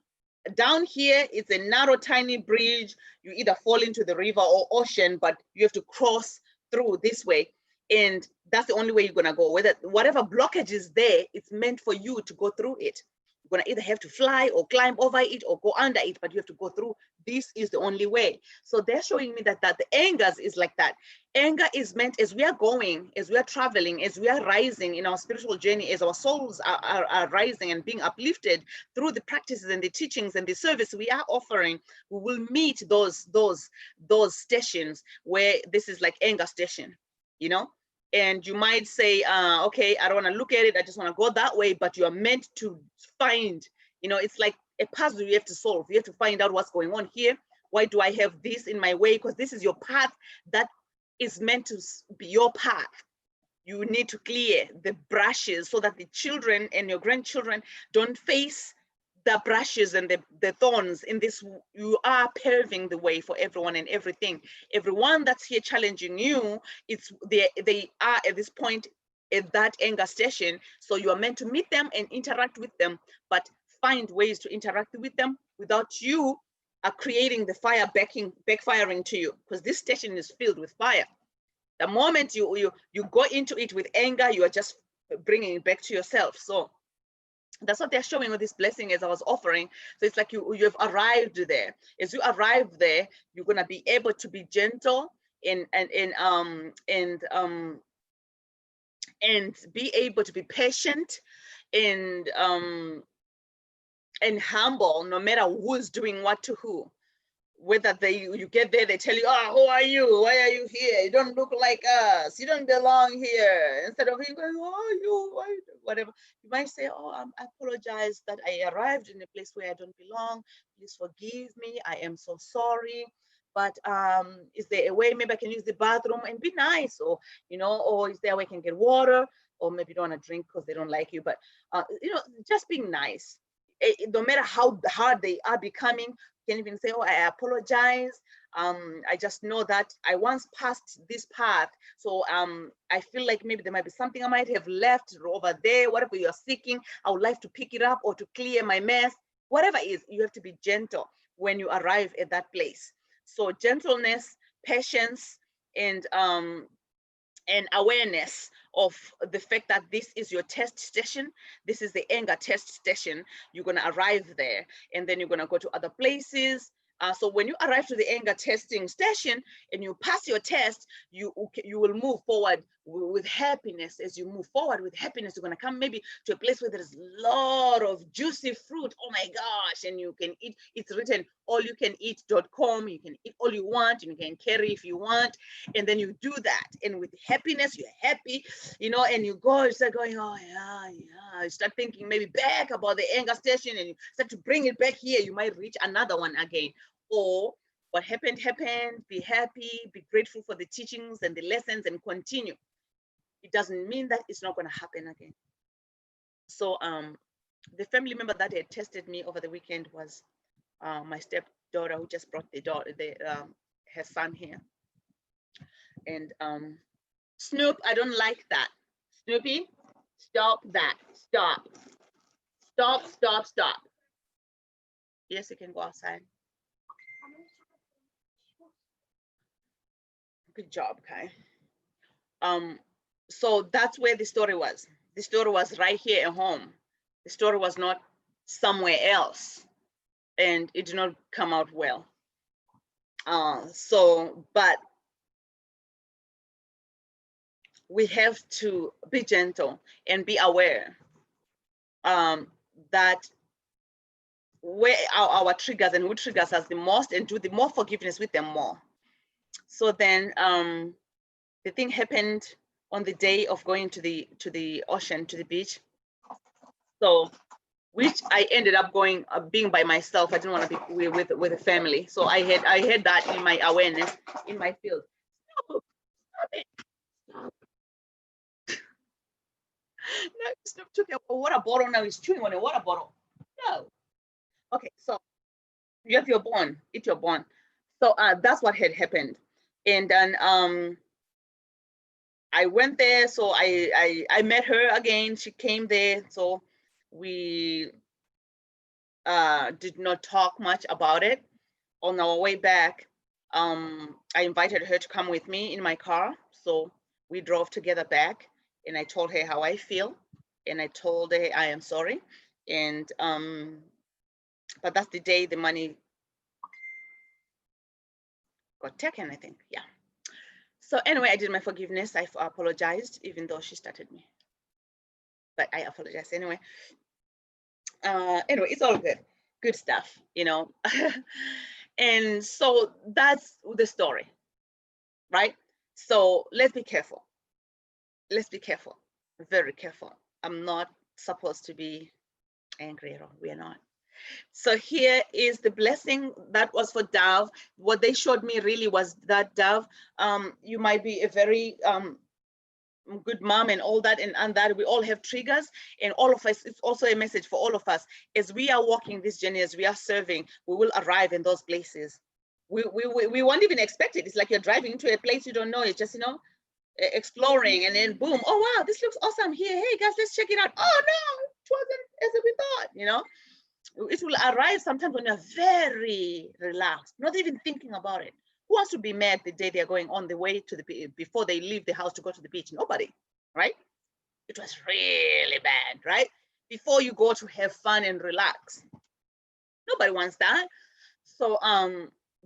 Down here, it's a narrow, tiny bridge. You either fall into the river or ocean, but you have to cross through this way. And that's the only way you're going to go. Whatever blockage is there, it's meant for you to go through it. You're going to either have to fly or climb over it or go under it, but you have to go through. This is the only way. So they're showing me that the angers is like that. Anger is meant, as we are going, as we are traveling, as we are rising in our spiritual journey, as our souls are rising and being uplifted through the practices and the teachings and the service we are offering, we will meet those stations where this is like anger station, you know. And you might say, okay, I don't want to look at it, I just want to go that way, but you're meant to find, you know, it's like a puzzle you have to solve. You have to find out what's going on here. Why do I have this in my way? Because this is your path that is meant to be your path. You need to clear the brushes so that the children and your grandchildren don't face the brushes and the thorns in this. You are paving the way for everyone and everything. Everyone that's here challenging you, they are at this point at that anger station. So you are meant to meet them and interact with them, but find ways to interact with them without you creating the fire backfiring to you, because this station is filled with fire. The moment you go into it with anger, you are just bringing it back to yourself. So that's what they're showing with this blessing as I was offering. So it's like you've arrived there. As you arrive there, you're gonna be able to be gentle and be able to be patient and humble, no matter who's doing what to who. Whether you get there, they tell you, oh, who are you? Why are you here? You don't look like us. You don't belong here. Instead of you going, oh, you, whatever, you might say, oh, I apologize that I arrived in a place where I don't belong. Please forgive me. I am so sorry. But is there a way maybe I can use the bathroom and be nice? Or, or is there a way I can get water? Or maybe you don't want to drink because they don't like you. But, just being nice. No matter how hard they are becoming, can even say, oh, I apologize. I just know that I once passed this path. So I feel like maybe there might be something I might have left over there, whatever you're seeking. I would like to pick it up or to clear my mess. Whatever it is, you have to be gentle when you arrive at that place. So gentleness, patience, and awareness of the fact that this is your test station. This is the anger test station. You're going to arrive there, and then you're going to go to other places. So when you arrive to the anger testing station and you pass your test, you will move forward with happiness. As you move forward with happiness, you're going to come maybe to a place where there's a lot of juicy fruit. Oh my gosh. And you can eat. It's written allyoucaneat.com. You can eat all you want, and you can carry if you want. And then you do that. And with happiness, you're happy, and you start going, oh yeah. You start thinking maybe back about the anger station, and you start to bring it back here. You might reach another one again. Or what happened, be happy, be grateful for the teachings and the lessons, and continue. It doesn't mean that it's not going to happen again. So the family member that had tested me over the weekend was my stepdaughter, who just brought her son here. And Snoop, I don't like that. Snoopy, stop that. Stop. Yes, you can go outside. Good job, Kai. So that's where the story was. The story was right here at home. The story was not somewhere else, and it did not come out well. But we have to be gentle and be aware that where our triggers and who triggers us the most, and do the more forgiveness with them more. So then the thing happened on the day of going to the ocean, to the beach. So, which I ended up going, being by myself. I didn't want to be with a family. So I had that in my awareness, in my field. Stop it. No, Snoop took a water bottle. Now he's chewing on a water bottle. No. Okay, so you have your bone, eat your bone. So that's what had happened. And then I went there. So I met her again. She came there. So we did not talk much about it. On our way back, I invited her to come with me in my car. So we drove together back, and I told her how I feel, and I told her I am sorry. And but that's the day the money got taken, I think. Yeah. So anyway, I did my forgiveness. I apologized, even though she started me. But I apologized anyway. Anyway, it's all good. Good stuff, And so that's the story, right? So let's be careful. Let's be careful. Very careful. I'm not supposed to be angry at all. We are not. So here is the blessing that was for Dove. What they showed me really was that Dove, you might be a very good mom and all that, and that we all have triggers, and all of us, it's also a message for all of us. As we are walking this journey, as we are serving, we will arrive in those places. We won't even expect it. It's like you're driving into a place you don't know. It's just, you know, exploring, and then boom, oh wow, this looks awesome here. Hey guys, let's check it out. Oh no, it wasn't as we thought, you know. It will arrive sometimes when you're very relaxed, not even thinking about it. Who wants to be mad the day they're going on the way to the, before they leave the house to go to the beach? Nobody, right? It was really bad, right? Before you go to have fun and relax. Nobody wants that. So,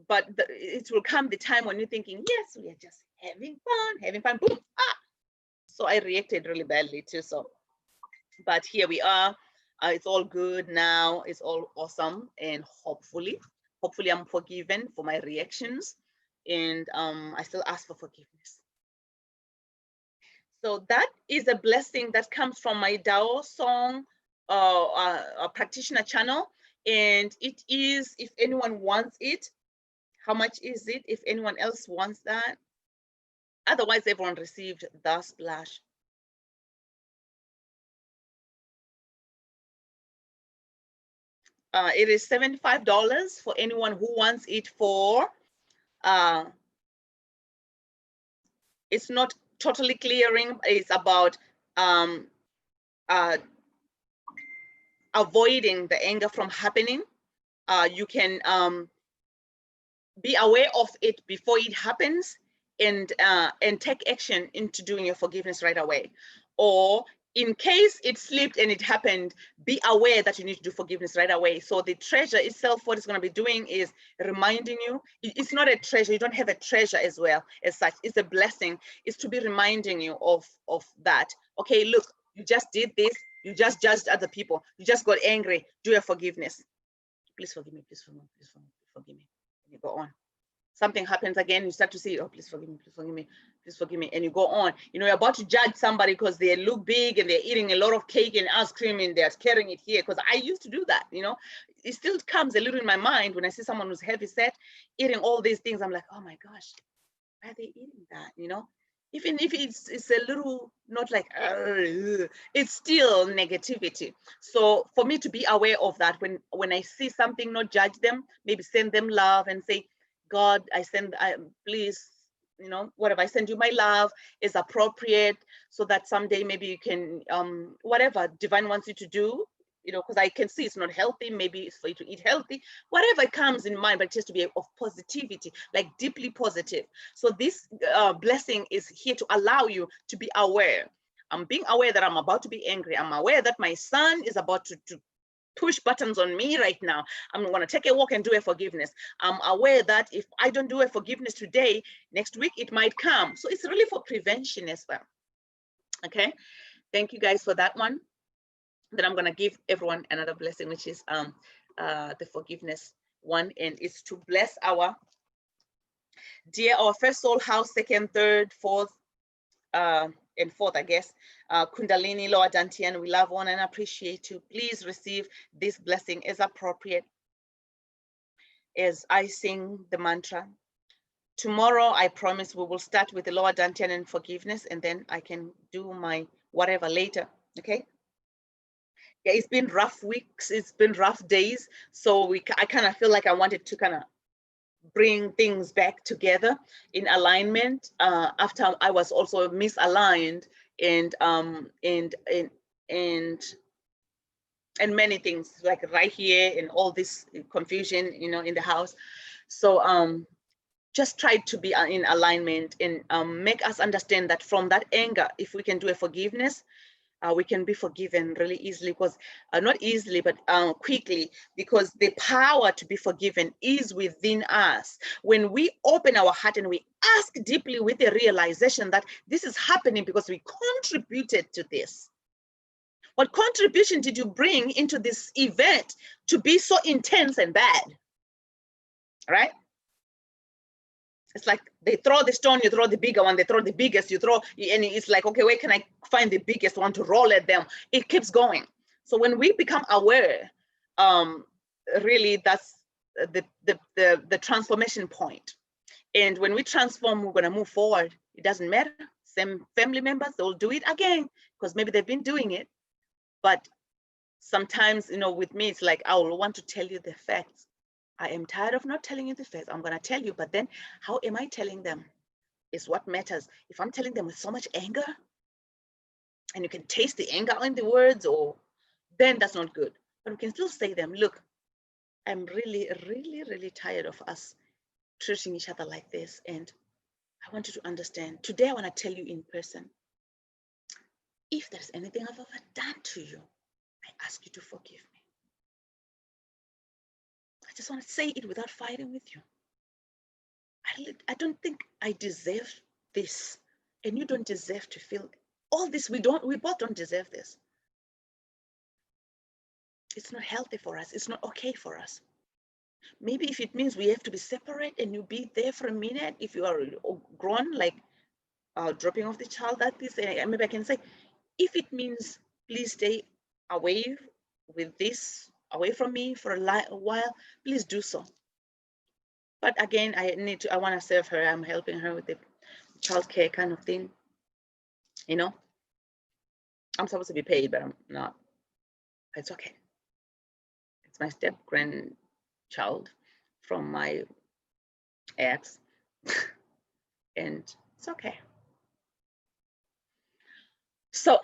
but it will come the time when you're thinking, yes, we are just having fun, boom, ah. So I reacted really badly too. So, but here we are. It's all good now. It's all awesome, and hopefully I'm forgiven for my reactions, and I still ask for forgiveness. So that is a blessing that comes from my Dao song practitioner channel, and it is, if anyone wants it. How much is it if anyone else wants that? Otherwise, everyone received the splash. It is $75 for anyone who wants it for, it's not totally clearing, it's about avoiding the anger from happening. You can be aware of it before it happens, and take action into doing your forgiveness right away. Or in case it slipped and it happened, be aware that you need to do forgiveness right away. So the treasure itself, what it's going to be doing is reminding you. It's not a treasure. You don't have a treasure as well as such. It's a blessing. It's to be reminding you of that. Okay, look, you just did this. You just judged other people. You just got angry. Do your forgiveness. Please forgive me. Please forgive me. Please forgive me. And you go on. Something happens again, you start to say, oh, please forgive me, please forgive me, please forgive me, and you go on. You know, you're about to judge somebody because they look big and they're eating a lot of cake and ice cream and they're carrying it here, because I used to do that, you know. It still comes a little in my mind when I see someone who's heavy set eating all these things. I'm like, oh my gosh, why are they eating that, you know? Even if it's a little, not like, it's still negativity. So for me to be aware of that, when I see something, not judge them, maybe send them love and say, God, please, you know, whatever, I send you my love is appropriate, so that someday maybe you can, whatever divine wants you to do, you know, because I can see it's not healthy, maybe it's for you to eat healthy, whatever comes in mind, but it has to be of positivity, like deeply positive. So this blessing is here to allow you to be aware. I'm being aware that I'm about to be angry. I'm aware that my son is about to push buttons on me right now. I'm going to take a walk and do a forgiveness. I'm aware that if I don't do a forgiveness today, next week it might come. So it's really for prevention as well. Okay, thank you guys for that one. Then I'm going to give everyone another blessing, which is the forgiveness one, and it's to bless our first soul house, second, third, fourth, and fourth, I guess, Kundalini, Lower Dantian. We love one and appreciate you. Please receive this blessing as appropriate as I sing the mantra. Tomorrow, I promise we will start with the Lower Dantian and forgiveness, and then I can do my whatever later, okay? Yeah, it's been rough weeks, it's been rough days, so I kind of feel like I wanted to kind of bring things back together in alignment after I was also misaligned and many things, like right here, and all this confusion, you know, in the house. So just try to be in alignment and make us understand that from that anger, if we can do a forgiveness, we can be forgiven really easily, because not easily, but quickly, because the power to be forgiven is within us. When we open our heart and we ask deeply with the realization that this is happening because we contributed to this. What contribution did you bring into this event to be so intense and bad? Right? It's like they throw the stone, you throw the bigger one, they throw the biggest, you throw, and it's like, okay, where can I find the biggest one to roll at them? It keeps going. So when we become aware, really that's the transformation point. And when we transform, we're going to move forward. It doesn't matter. Same family members, they'll do it again because maybe they've been doing it. But sometimes, with me, it's like I will want to tell you the facts. I am tired of not telling you the facts. I'm going to tell you, but then how am I telling them is what matters. If I'm telling them with so much anger, and you can taste the anger in the words, or then that's not good. But we can still say them, look, I'm really, really, really tired of us treating each other like this. And I want you to understand. Today, I want to tell you in person, if there's anything I've ever done to you, I ask you to forgive me. I just want to say it without fighting with you. I don't think I deserve this. And you don't deserve to feel all this. We both don't deserve this. It's not healthy for us. It's not okay for us. Maybe if it means we have to be separate and you be there for a minute, if you are grown, like dropping off the child like this, maybe I can say, if it means please stay away with this, away from me for a while, please do so. But again, I want to serve her. I'm helping her with the childcare kind of thing. I'm supposed to be paid, but I'm not. It's okay. It's my step grandchild from my ex, and it's okay. So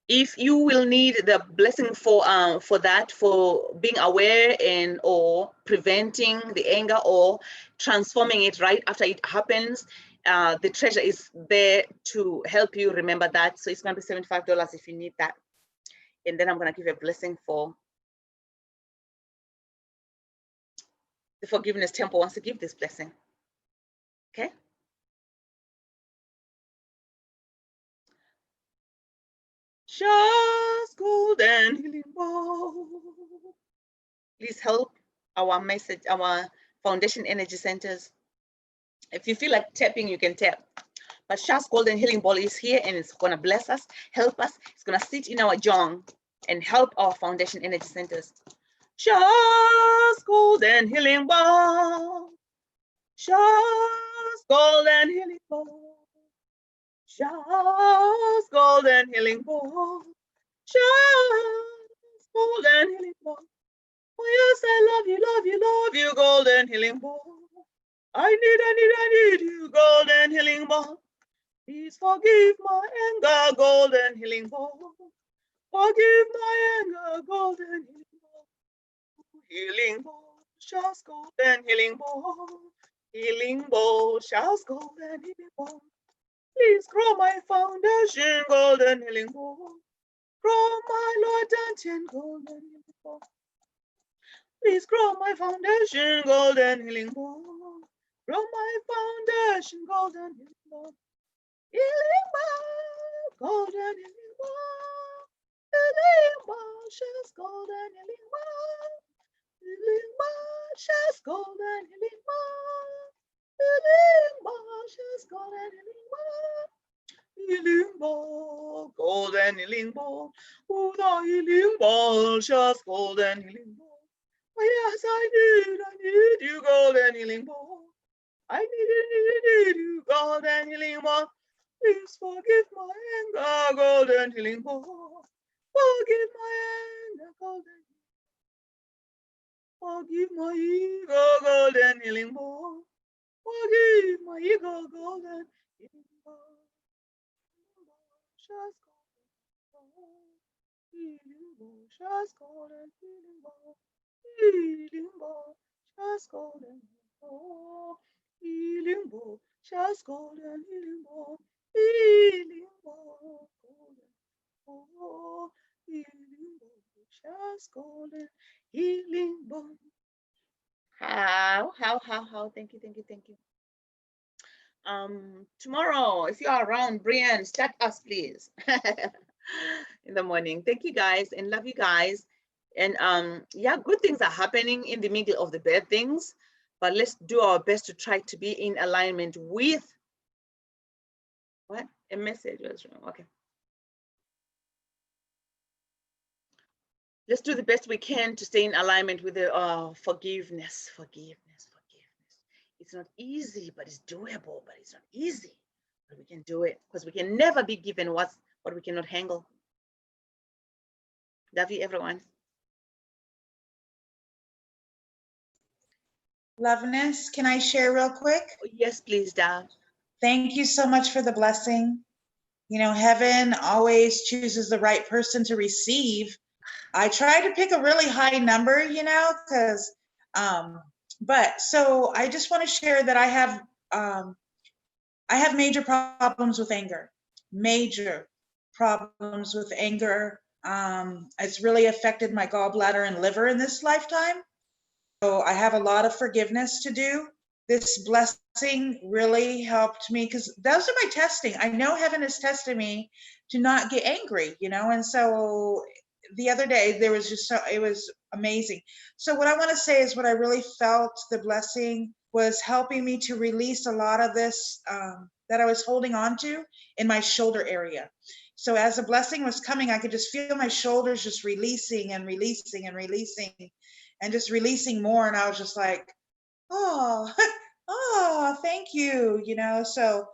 if you will need the blessing for that, for being aware and or preventing the anger or transforming it right after it happens, the treasure is there to help you remember that. So it's going to be $75 if you need that. And then I'm going to give you a blessing for the Forgiveness Temple wants to give this blessing. Okay? Just golden healing ball. Please help our message, our foundation energy centers. If you feel like tapping, you can tap. But Shah's Golden Healing Ball is here and it's going to bless us, help us. It's going to sit in our jong and help our foundation energy centers. Shah's Golden Healing Ball. Shah's Golden Healing Ball. Shah's Golden Healing Ball. Shah's Golden Healing Ball. Oh yes, I love you, Golden Healing Ball. I need you, Golden Healing Ball. Please forgive my anger, Golden Healing Ball. Forgive my anger, Golden Healing Ball. Healing Ball, Shah's Golden Healing Ball. Healing Ball, Shah's Golden Healing Ball. Please grow my foundation, Golden Healing Ball. Grow my Lord Dantian, Golden Healing Ball. Please grow my foundation, Golden Healing Ball. Grow my foundation, Golden Healing Ball. Healing Ball, Golden Healing Ball. Healing Ball, Shah's Golden Healing Ball. Healing Ball, Shah's Golden Healing Ball. Healing Ball, Shah's Golden Healing Ball. Healing Ball, Golden Healing Ball. Oh, the Healing Ball, Shah's Golden Healing Ball. Oh, yes, I need you, Golden Healing Ball. I need you, Golden Healing Ball. Please forgive my anger, Golden Healing Ball. Forgive my anger, Golden Healing Ball. Forgive my ego, Golden Healing Ball. Forgive my ego, Golden Healing Ball. Shah's Healing Ball, Shah's Golden Healing Ball. Healing Ball, Shah's Golden Healing Ball. Healing Ball, Shah's Golden Healing Ball. Healing Ball, Golden Ball. Healing Ball, Shah's Golden Healing Ball. How? Thank you. Tomorrow, if you are around, Brian, start us, please. In the morning. Thank you guys and love you guys. And yeah, good things are happening in the middle of the bad things, but let's do our best to try to be in alignment with what? A message was wrong. Okay. Let's do the best we can to stay in alignment with the forgiveness. It's not easy, but it's doable. But it's not easy, but we can do it, because we can never be given what we cannot handle. Love you, everyone. Loveness, can I share real quick? Oh, yes, please, Dad. Thank you so much for the blessing. You know, heaven always chooses the right person to receive. I tried to pick a really high number, you know, because, but so I just want to share that I have major problems with anger, major problems with anger. It's really affected my gallbladder and liver in this lifetime. So I have a lot of forgiveness to do. This blessing really helped me, because those are my testing. I know heaven is testing me to not get angry, you know, and so the other day there was just it was amazing. So what I want to say is what I really felt the blessing was helping me to release a lot of this that I was holding on to in my shoulder area. So as the blessing was coming, I could just feel my shoulders just releasing and releasing and releasing and just releasing more. And I was just like, oh, oh, thank you, you know. So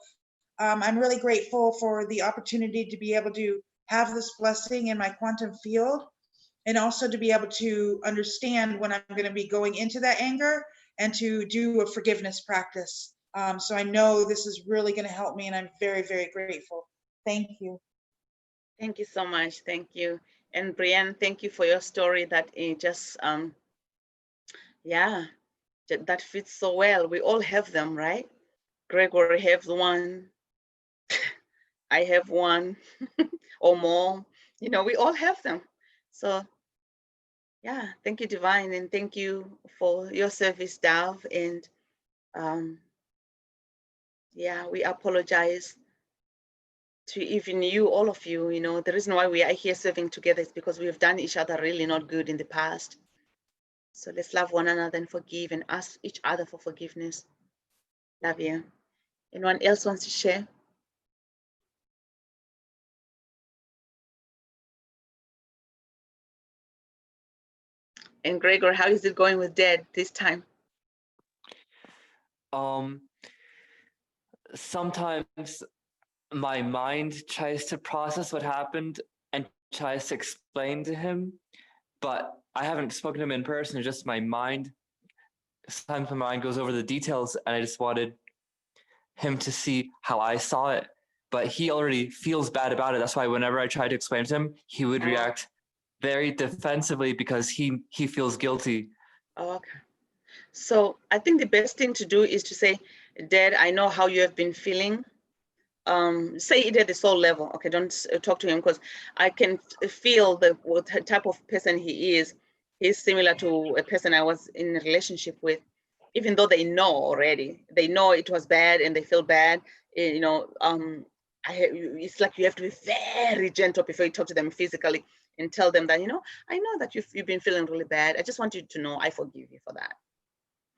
I'm really grateful for the opportunity to be able to have this blessing in my quantum field, and also to be able to understand when I'm going to be going into that anger and to do a forgiveness practice. So I know this is really going to help me, and I'm very, very grateful. Thank you. Thank you so much. Thank you. And Brienne, thank you for your story. That it just yeah, that fits so well. We all have them, right? Gregory has one. I have one or more. You know, we all have them. So yeah, thank you, Divine, and thank you for your service, Dav. And yeah, we apologize to even you, all of you. You know, the reason why we are here serving together is because we have done each other really not good in the past. So let's love one another and forgive and ask each other for forgiveness. Love you. Anyone else wants to share? And Gregor, how is it going with Dad this time? Sometimes my mind tries to process what happened and tries to explain to him, but I haven't spoken to him in person, just my mind. Sometimes my mind goes over the details, and I just wanted him to see how I saw it, but he already feels bad about it. That's why whenever I try to explain to him, he would react very defensively because he feels guilty. Okay. So I think the best thing to do is to say, Dad, I know how you have been feeling. Say it at the soul level. Okay, don't talk to him, because I can feel what type of person he is. He's similar to a person I was in a relationship with, even though they know already. They know it was bad and they feel bad. You know, it's like you have to be very gentle before you talk to them physically and tell them that, you know, I know that you've been feeling really bad. I just want you to know I forgive you for that.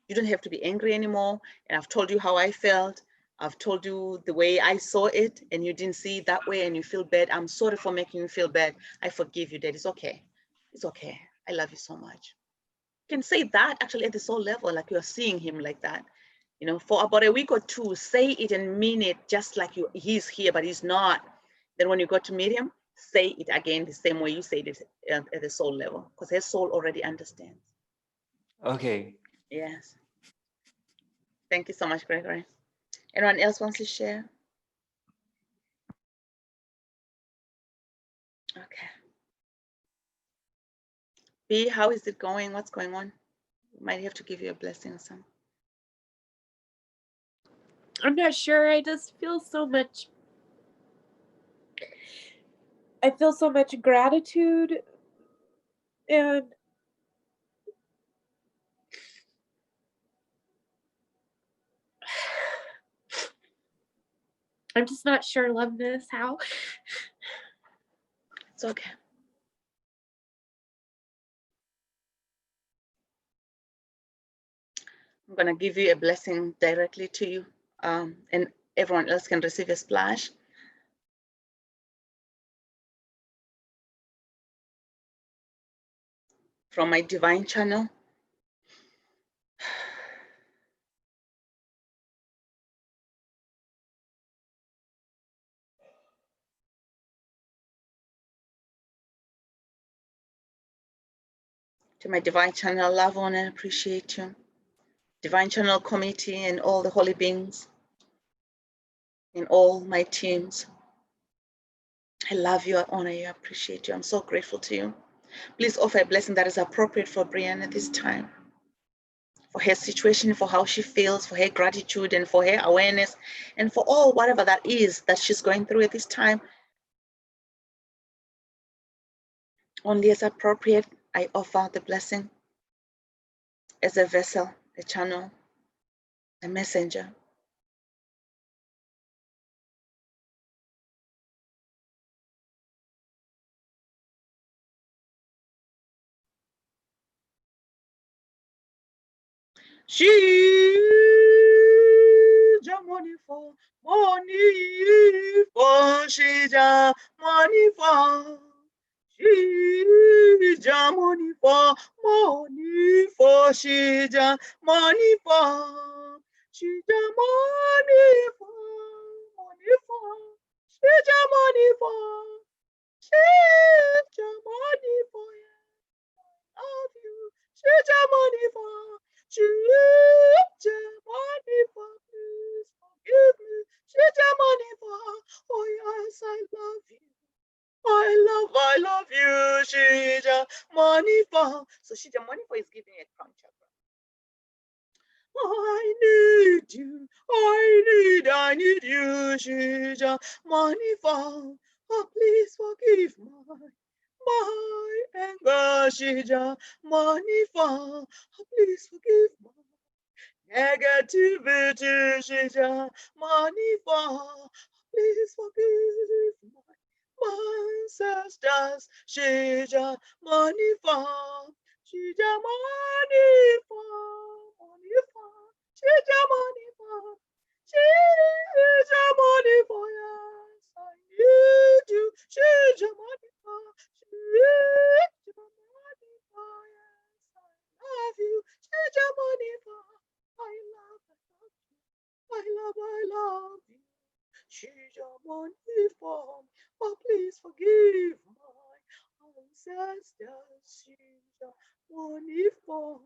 You don't have to be angry anymore. And I've told you how I felt. I've told you the way I saw it, and you didn't see it that way and you feel bad. I'm sorry for making you feel bad. I forgive you, Dad. It's okay. It's okay. I love you so much. You can say that actually at the soul level, like you're seeing him like that. You know, for about a week or two, say it and mean it just like he's here, but he's not. Then when you go to meet him, say it again the same way you said it at the soul level, because his soul already understands. Okay. Yes. Thank you so much, Gregory. Anyone else wants to share? Okay. B, how is it going? What's going on? Might have to give you a blessing or something. I'm not sure. I just feel so much. I feel so much gratitude, and I'm just not sure, Loveness, how. It's okay. I'm going to give you a blessing directly to you, and everyone else can receive a splash. from my divine channel. To my divine channel, love, honor, and appreciate you. Divine channel committee and all the holy beings and all my teams. I love you, I honor you, I appreciate you. I'm so grateful to you. Please offer a blessing that is appropriate for Brianna at this time, for her situation, for how she feels, for her gratitude, and for her awareness, and for all whatever that is that she's going through at this time. Only as appropriate, I offer the blessing as a vessel, a channel, a messenger. She money for she money for she money for she money for she money for she money for she money for love you she money for she money for please forgive me she money for oh yes I love you I love you Shija money for so Shija money for is giving a crown chakra. I need you I need you Shija money for oh please forgive my anger Shija money for oh please forgive my negativity Shija money for please forgive my ancestors Shija money for Shija money for Shija money for Shija money for yes I need you Shija money for Shija money for yes I love you Shija money for I love you Shija money for oh please forgive my ancestors Shija money for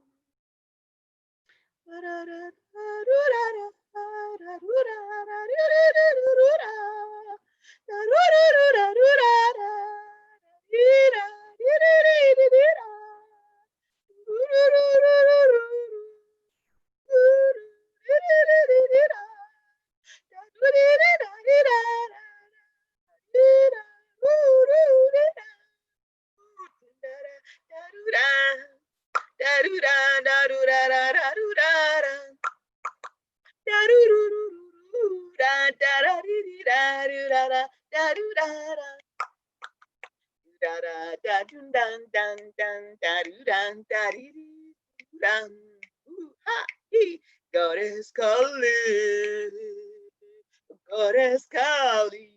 Goddess Kali, Goddess Kali,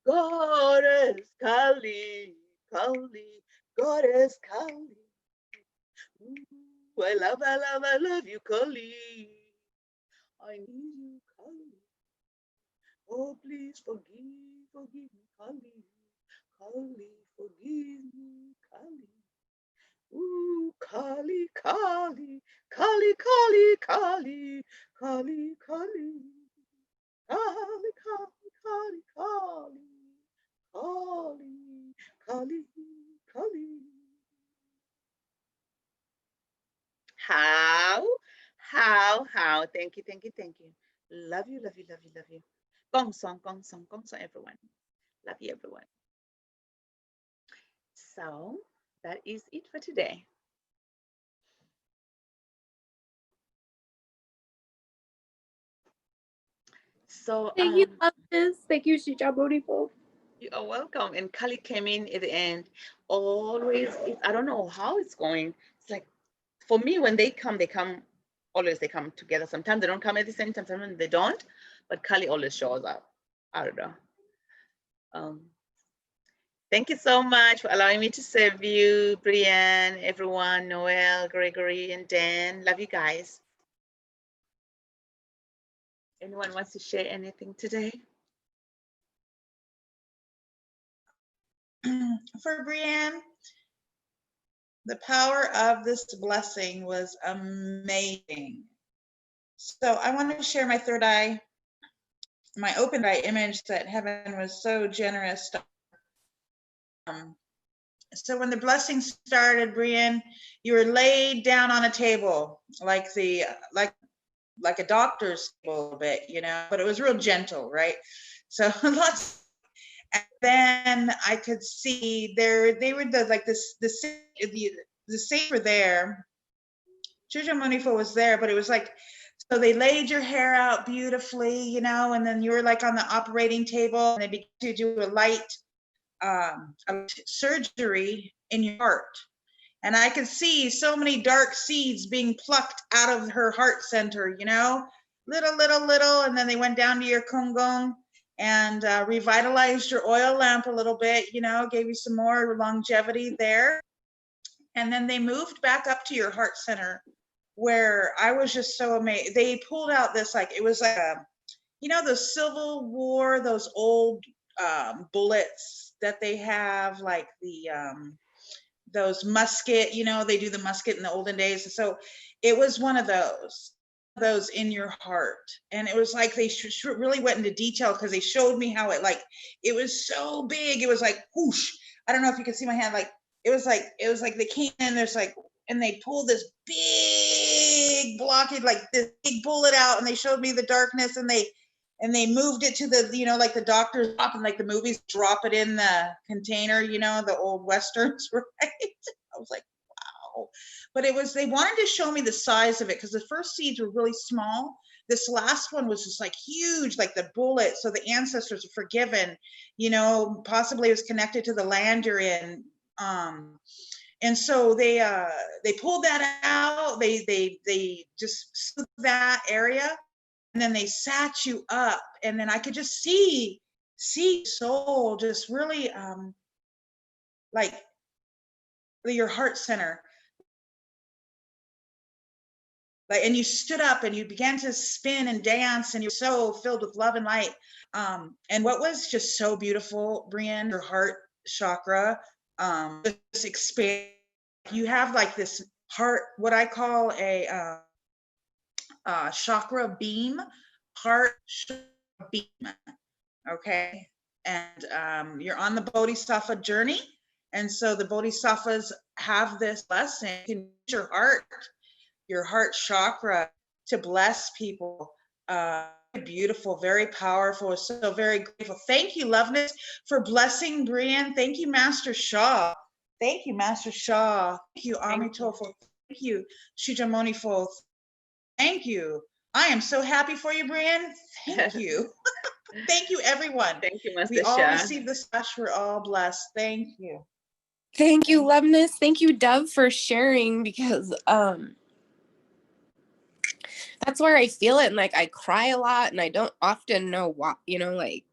Goddess Kali, Kali, Goddess Kali. Ooh, I love you, Kali. I need you, Kali. Oh, please forgive me, Kali. Kali, forgive me, Kali. Ooh, Kali, Kali, Kali, Kali, Kali, Kali, Kali, Kali, Kali, Kali, Kali, Kali, Kali. How? Thank you. Love you. Gong song, everyone. Love you, everyone. So that is it for today. So Thank you, Loveness. Thank you, Shija Bodhiful. you are welcome. And Kali came in at the end. Always, I don't know how it's going. It's like for me, when they come always they come together. Sometimes they don't come at the same time, sometimes they don't. But Kali always shows up. I don't know. Thank you so much for allowing me to serve you, Brienne, everyone, Noel, Gregory, and Dan. Love you guys. Anyone wants to share anything today? For Brienne, the power of this blessing was amazing. So I want to share my third eye, my open eye image that heaven was so generous. So when the blessing started, Brienne, you were laid down on a table like a doctor's table a little bit, you know, but it was real gentle, right? So lots. And then I could see they were the saints were there. Chuja Monifo was there, but it was like, so they laid your hair out beautifully, you know, and then you were like on the operating table and they began to do a light surgery in your heart. And I could see so many dark seeds being plucked out of her heart center, you know, little, and then they went down to your kungong and revitalized your oil lamp a little bit, you know, gave you some more longevity there. And then they moved back up to your heart center where I was just so amazed. They pulled out this, like, it was like you know, the Civil War, those old bullets that they have, like those musket, you know, they do the musket in the olden days. So it was one of those in your heart. And it was like, they really went into detail because they showed me how it was so big. It was like, whoosh. I don't know if you can see my hand. Like, it was like they came in, there's like, and they pulled this big blockage, like this big bullet out, and they showed me the darkness, and they moved it to the, you know, like the doctors drop and like the movies drop it in the container, you know, the old Westerns, right? I was like, wow. But it was, they wanted to show me the size of it because the first seeds were really small. This last one was just like huge, like the bullet. So the ancestors are forgiven, you know, possibly it was connected to the land you're in. And so they pulled that out. They just smoothed that area, and then they sat you up, and then I could just see soul just really like your heart center. Like, and you stood up and you began to spin and dance, and you're so filled with love and light. And what was just so beautiful, Brienne, your heart chakra, just expand. You have like this heart, what I call a chakra beam, heart chakra beam. Okay. And you're on the Bodhisattva journey. And so the Bodhisattvas have this lesson. You can use your heart chakra to bless people. Beautiful, very powerful, so very grateful. Thank you, Loveness, for blessing Brienne. Thank you, Master Shah. Thank you, Master Shah. Thank you, Amitofo. Thank you, Shijamonifo. Thank you. I am so happy for you, Brienne. Thank you. Thank you, everyone. Thank you, Master We all Shah. receive the slash. We're all blessed. Thank you. Thank you, Loveness. Thank you, Dove, for sharing, because that's where I feel it. And like, I cry a lot and I don't often know why, you know, like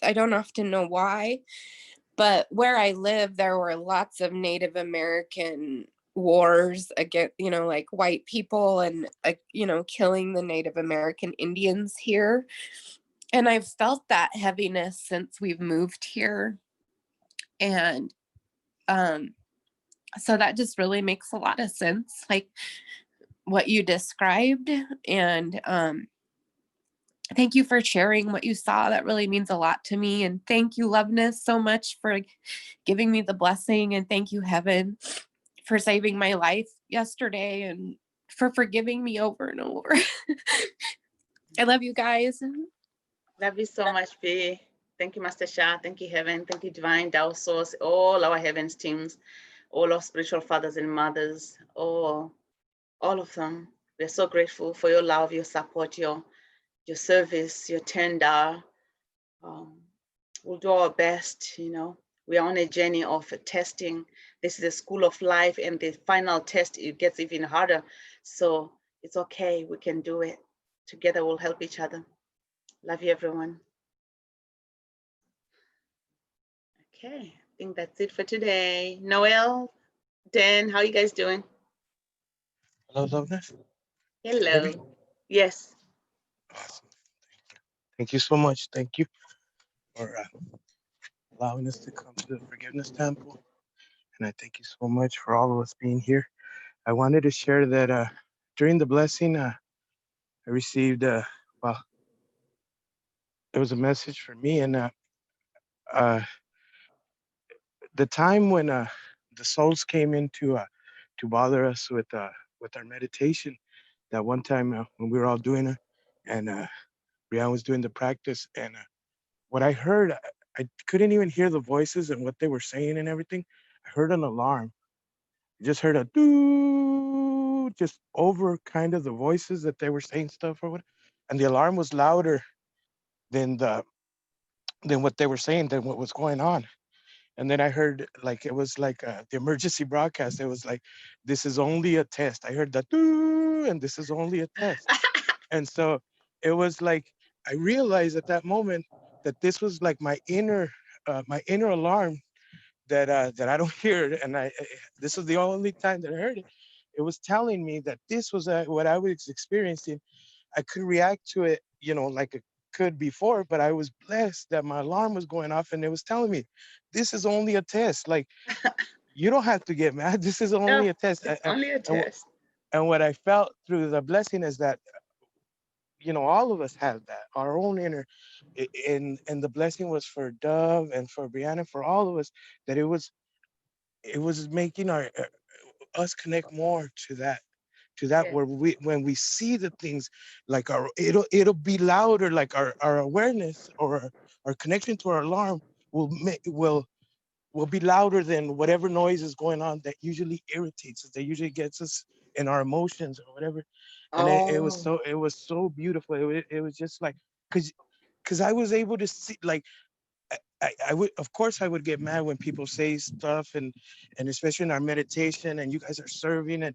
I don't often know why, but where I live, there were lots of Native American wars against, you know, like white people and, you know, killing the Native American Indians here. And I've felt that heaviness since we've moved here. And so that just really makes a lot of sense, like what you described. And thank you for sharing what you saw. That really means a lot to me. And thank you, Loveness, so much for giving me the blessing. And thank you, Heaven, for saving my life yesterday and for forgiving me over and over. I love you guys. Love you so much, B. Thank you, Master Shah. Thank you, Heaven. Thank you, Divine, Tao Source, all our Heaven's teams, all our spiritual fathers and mothers, all of them. We're so grateful for your love, your support, your service, your tender. We'll do our best, you know. We are on a journey of testing. This is a school of life, and the final test, it gets even harder. So it's okay. We can do it. Together, we'll help each other. Love you, everyone. Okay. think that's it for today. Noel, Dan, how you guys doing? Hello, Loveness. Hello. Yes. Awesome. Thank you so much. Thank you for allowing us to come to the Forgiveness Temple. And I thank you so much for all of us being here. I wanted to share that during the blessing, I received, well, there was a message for me. And uh, the time when the souls came in to bother us with our meditation, that one time when we were all doing it, and Brianna was doing the practice, and what I heard, I couldn't even hear the voices and what they were saying and everything. I heard an alarm. I just heard a doo, just over kind of the voices that they were saying stuff or what. And the alarm was louder than what they were saying, than what was going on. And then I heard like it was like the emergency broadcast. It was like, this is only a test. I heard that doo, and this is only a test. And so it was like I realized at that moment that this was like my inner alarm that I don't hear, and this was the only time that I heard it. It was telling me that this was what I was experiencing. I could react to it, like I could before, but I was blessed that my alarm was going off, and it was telling me, this is only a test. Like, you don't have to get mad. This is No, only a test. it's only a test. And what I felt through the blessing is that all of us have that, our own inner, and the blessing was for Dove and for Brianna, for all of us, that it was making us connect more to that Yes. where when we see the things, like it'll be louder, like our awareness or our connection to our alarm will be louder than whatever noise is going on that usually irritates us, that usually gets us in our emotions or whatever. And Oh, it was so beautiful. It was just like, because I was able to see, like, I would, of course, I would get mad when people say stuff, and especially in our meditation, and you guys are serving, and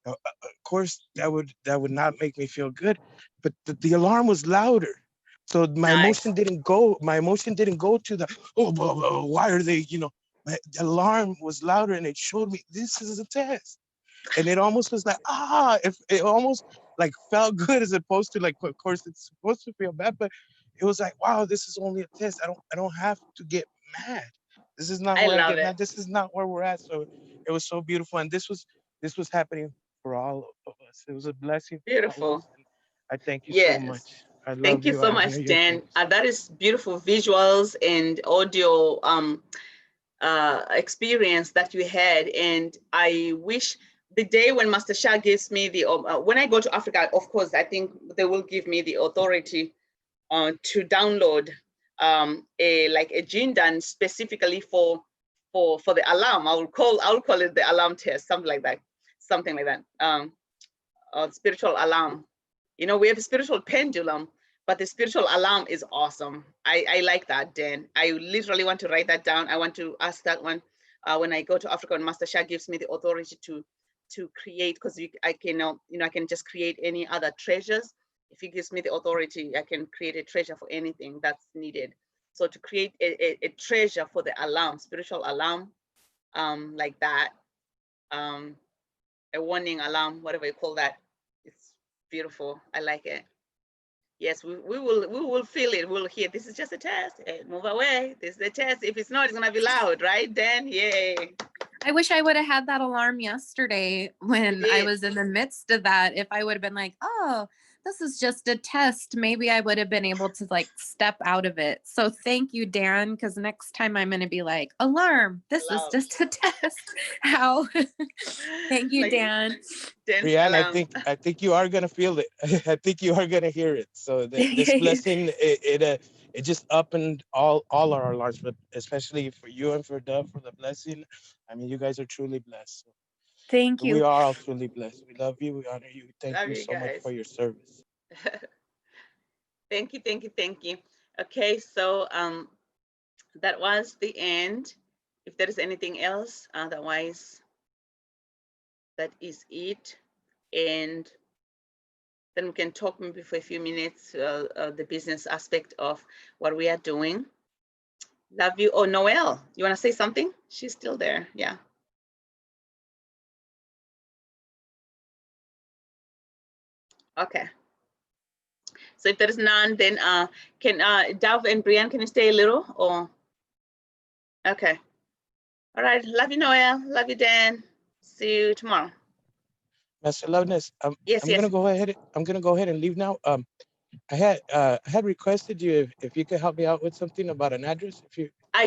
of course that would not make me feel good. But the alarm was louder, so my nice. emotion didn't go. My emotion didn't go to the, oh, well, why are they? The alarm was louder, and it showed me this is a test. And it almost was like, if it almost like felt good, as opposed to, like, of course it's supposed to feel bad, but it was like, wow, this is only a test. I don't have to get mad. This is not I where I love get it. mad. This is not where we're at. So it was so beautiful, and this was happening for all of us. It was a blessing for all of us, Beautiful. and I thank you so Yes. much. I Thank love you you. so I honor much, your Dan. voice. That is beautiful visuals and audio experience that you had. And I wish the day when Master Shah gives me when I go to Africa, of course, I think they will give me the authority to download a Jindan specifically for the alarm. I will call it the alarm test, something like that. Spiritual alarm. We have a spiritual pendulum, but the spiritual alarm is awesome. I like that, Dan. I literally want to write that down. I want to ask that one when I go to Africa, and Master Shah gives me the authority to create, because I can I can just create any other treasures. If he gives me the authority, I can create a treasure for anything that's needed. So to create a treasure for the alarm, spiritual alarm, like that, um, a warning alarm, whatever you call that, it's beautiful. I like it. Yes, we will feel it. We'll hear, this is just a test. Hey, move away. This is a test. If it's not, it's gonna be loud, right? Then yay. I wish I would have had that alarm yesterday when I did. was in the midst of that. If I would have been like, oh, this is just a test, maybe I would have been able to like step out of it. So thank you, Dan, because next time I'm going to be like, alarm, this is Loud. just a test. How? Thank you, Like Dan. dance Brianne, alarm. I think you are gonna feel it. I think you are gonna hear it. So this blessing, it just opened all our lives, but especially for you and for Dove, for the blessing. I mean, you guys are truly blessed. Thank We you. are all truly blessed. We love you. We honor you. Thank Love you you so much guys. for your service. Thank you, thank you, thank you. Okay, so that was the end. If there is anything else, otherwise, that is it. And then we can talk maybe for a few minutes the business aspect of what we are doing. Love you. Oh, Noelle, you want to say something? She's still there. Yeah. Okay. So if there is none, then can Dove and Brianne, can you stay a little? Or okay. All right. Love you, Noelle. Love you, Dan. See you tomorrow. Master Loveness, Yes, I'm yes. gonna go ahead. I'm gonna go ahead and leave now. I had requested you if you could help me out with something about an address,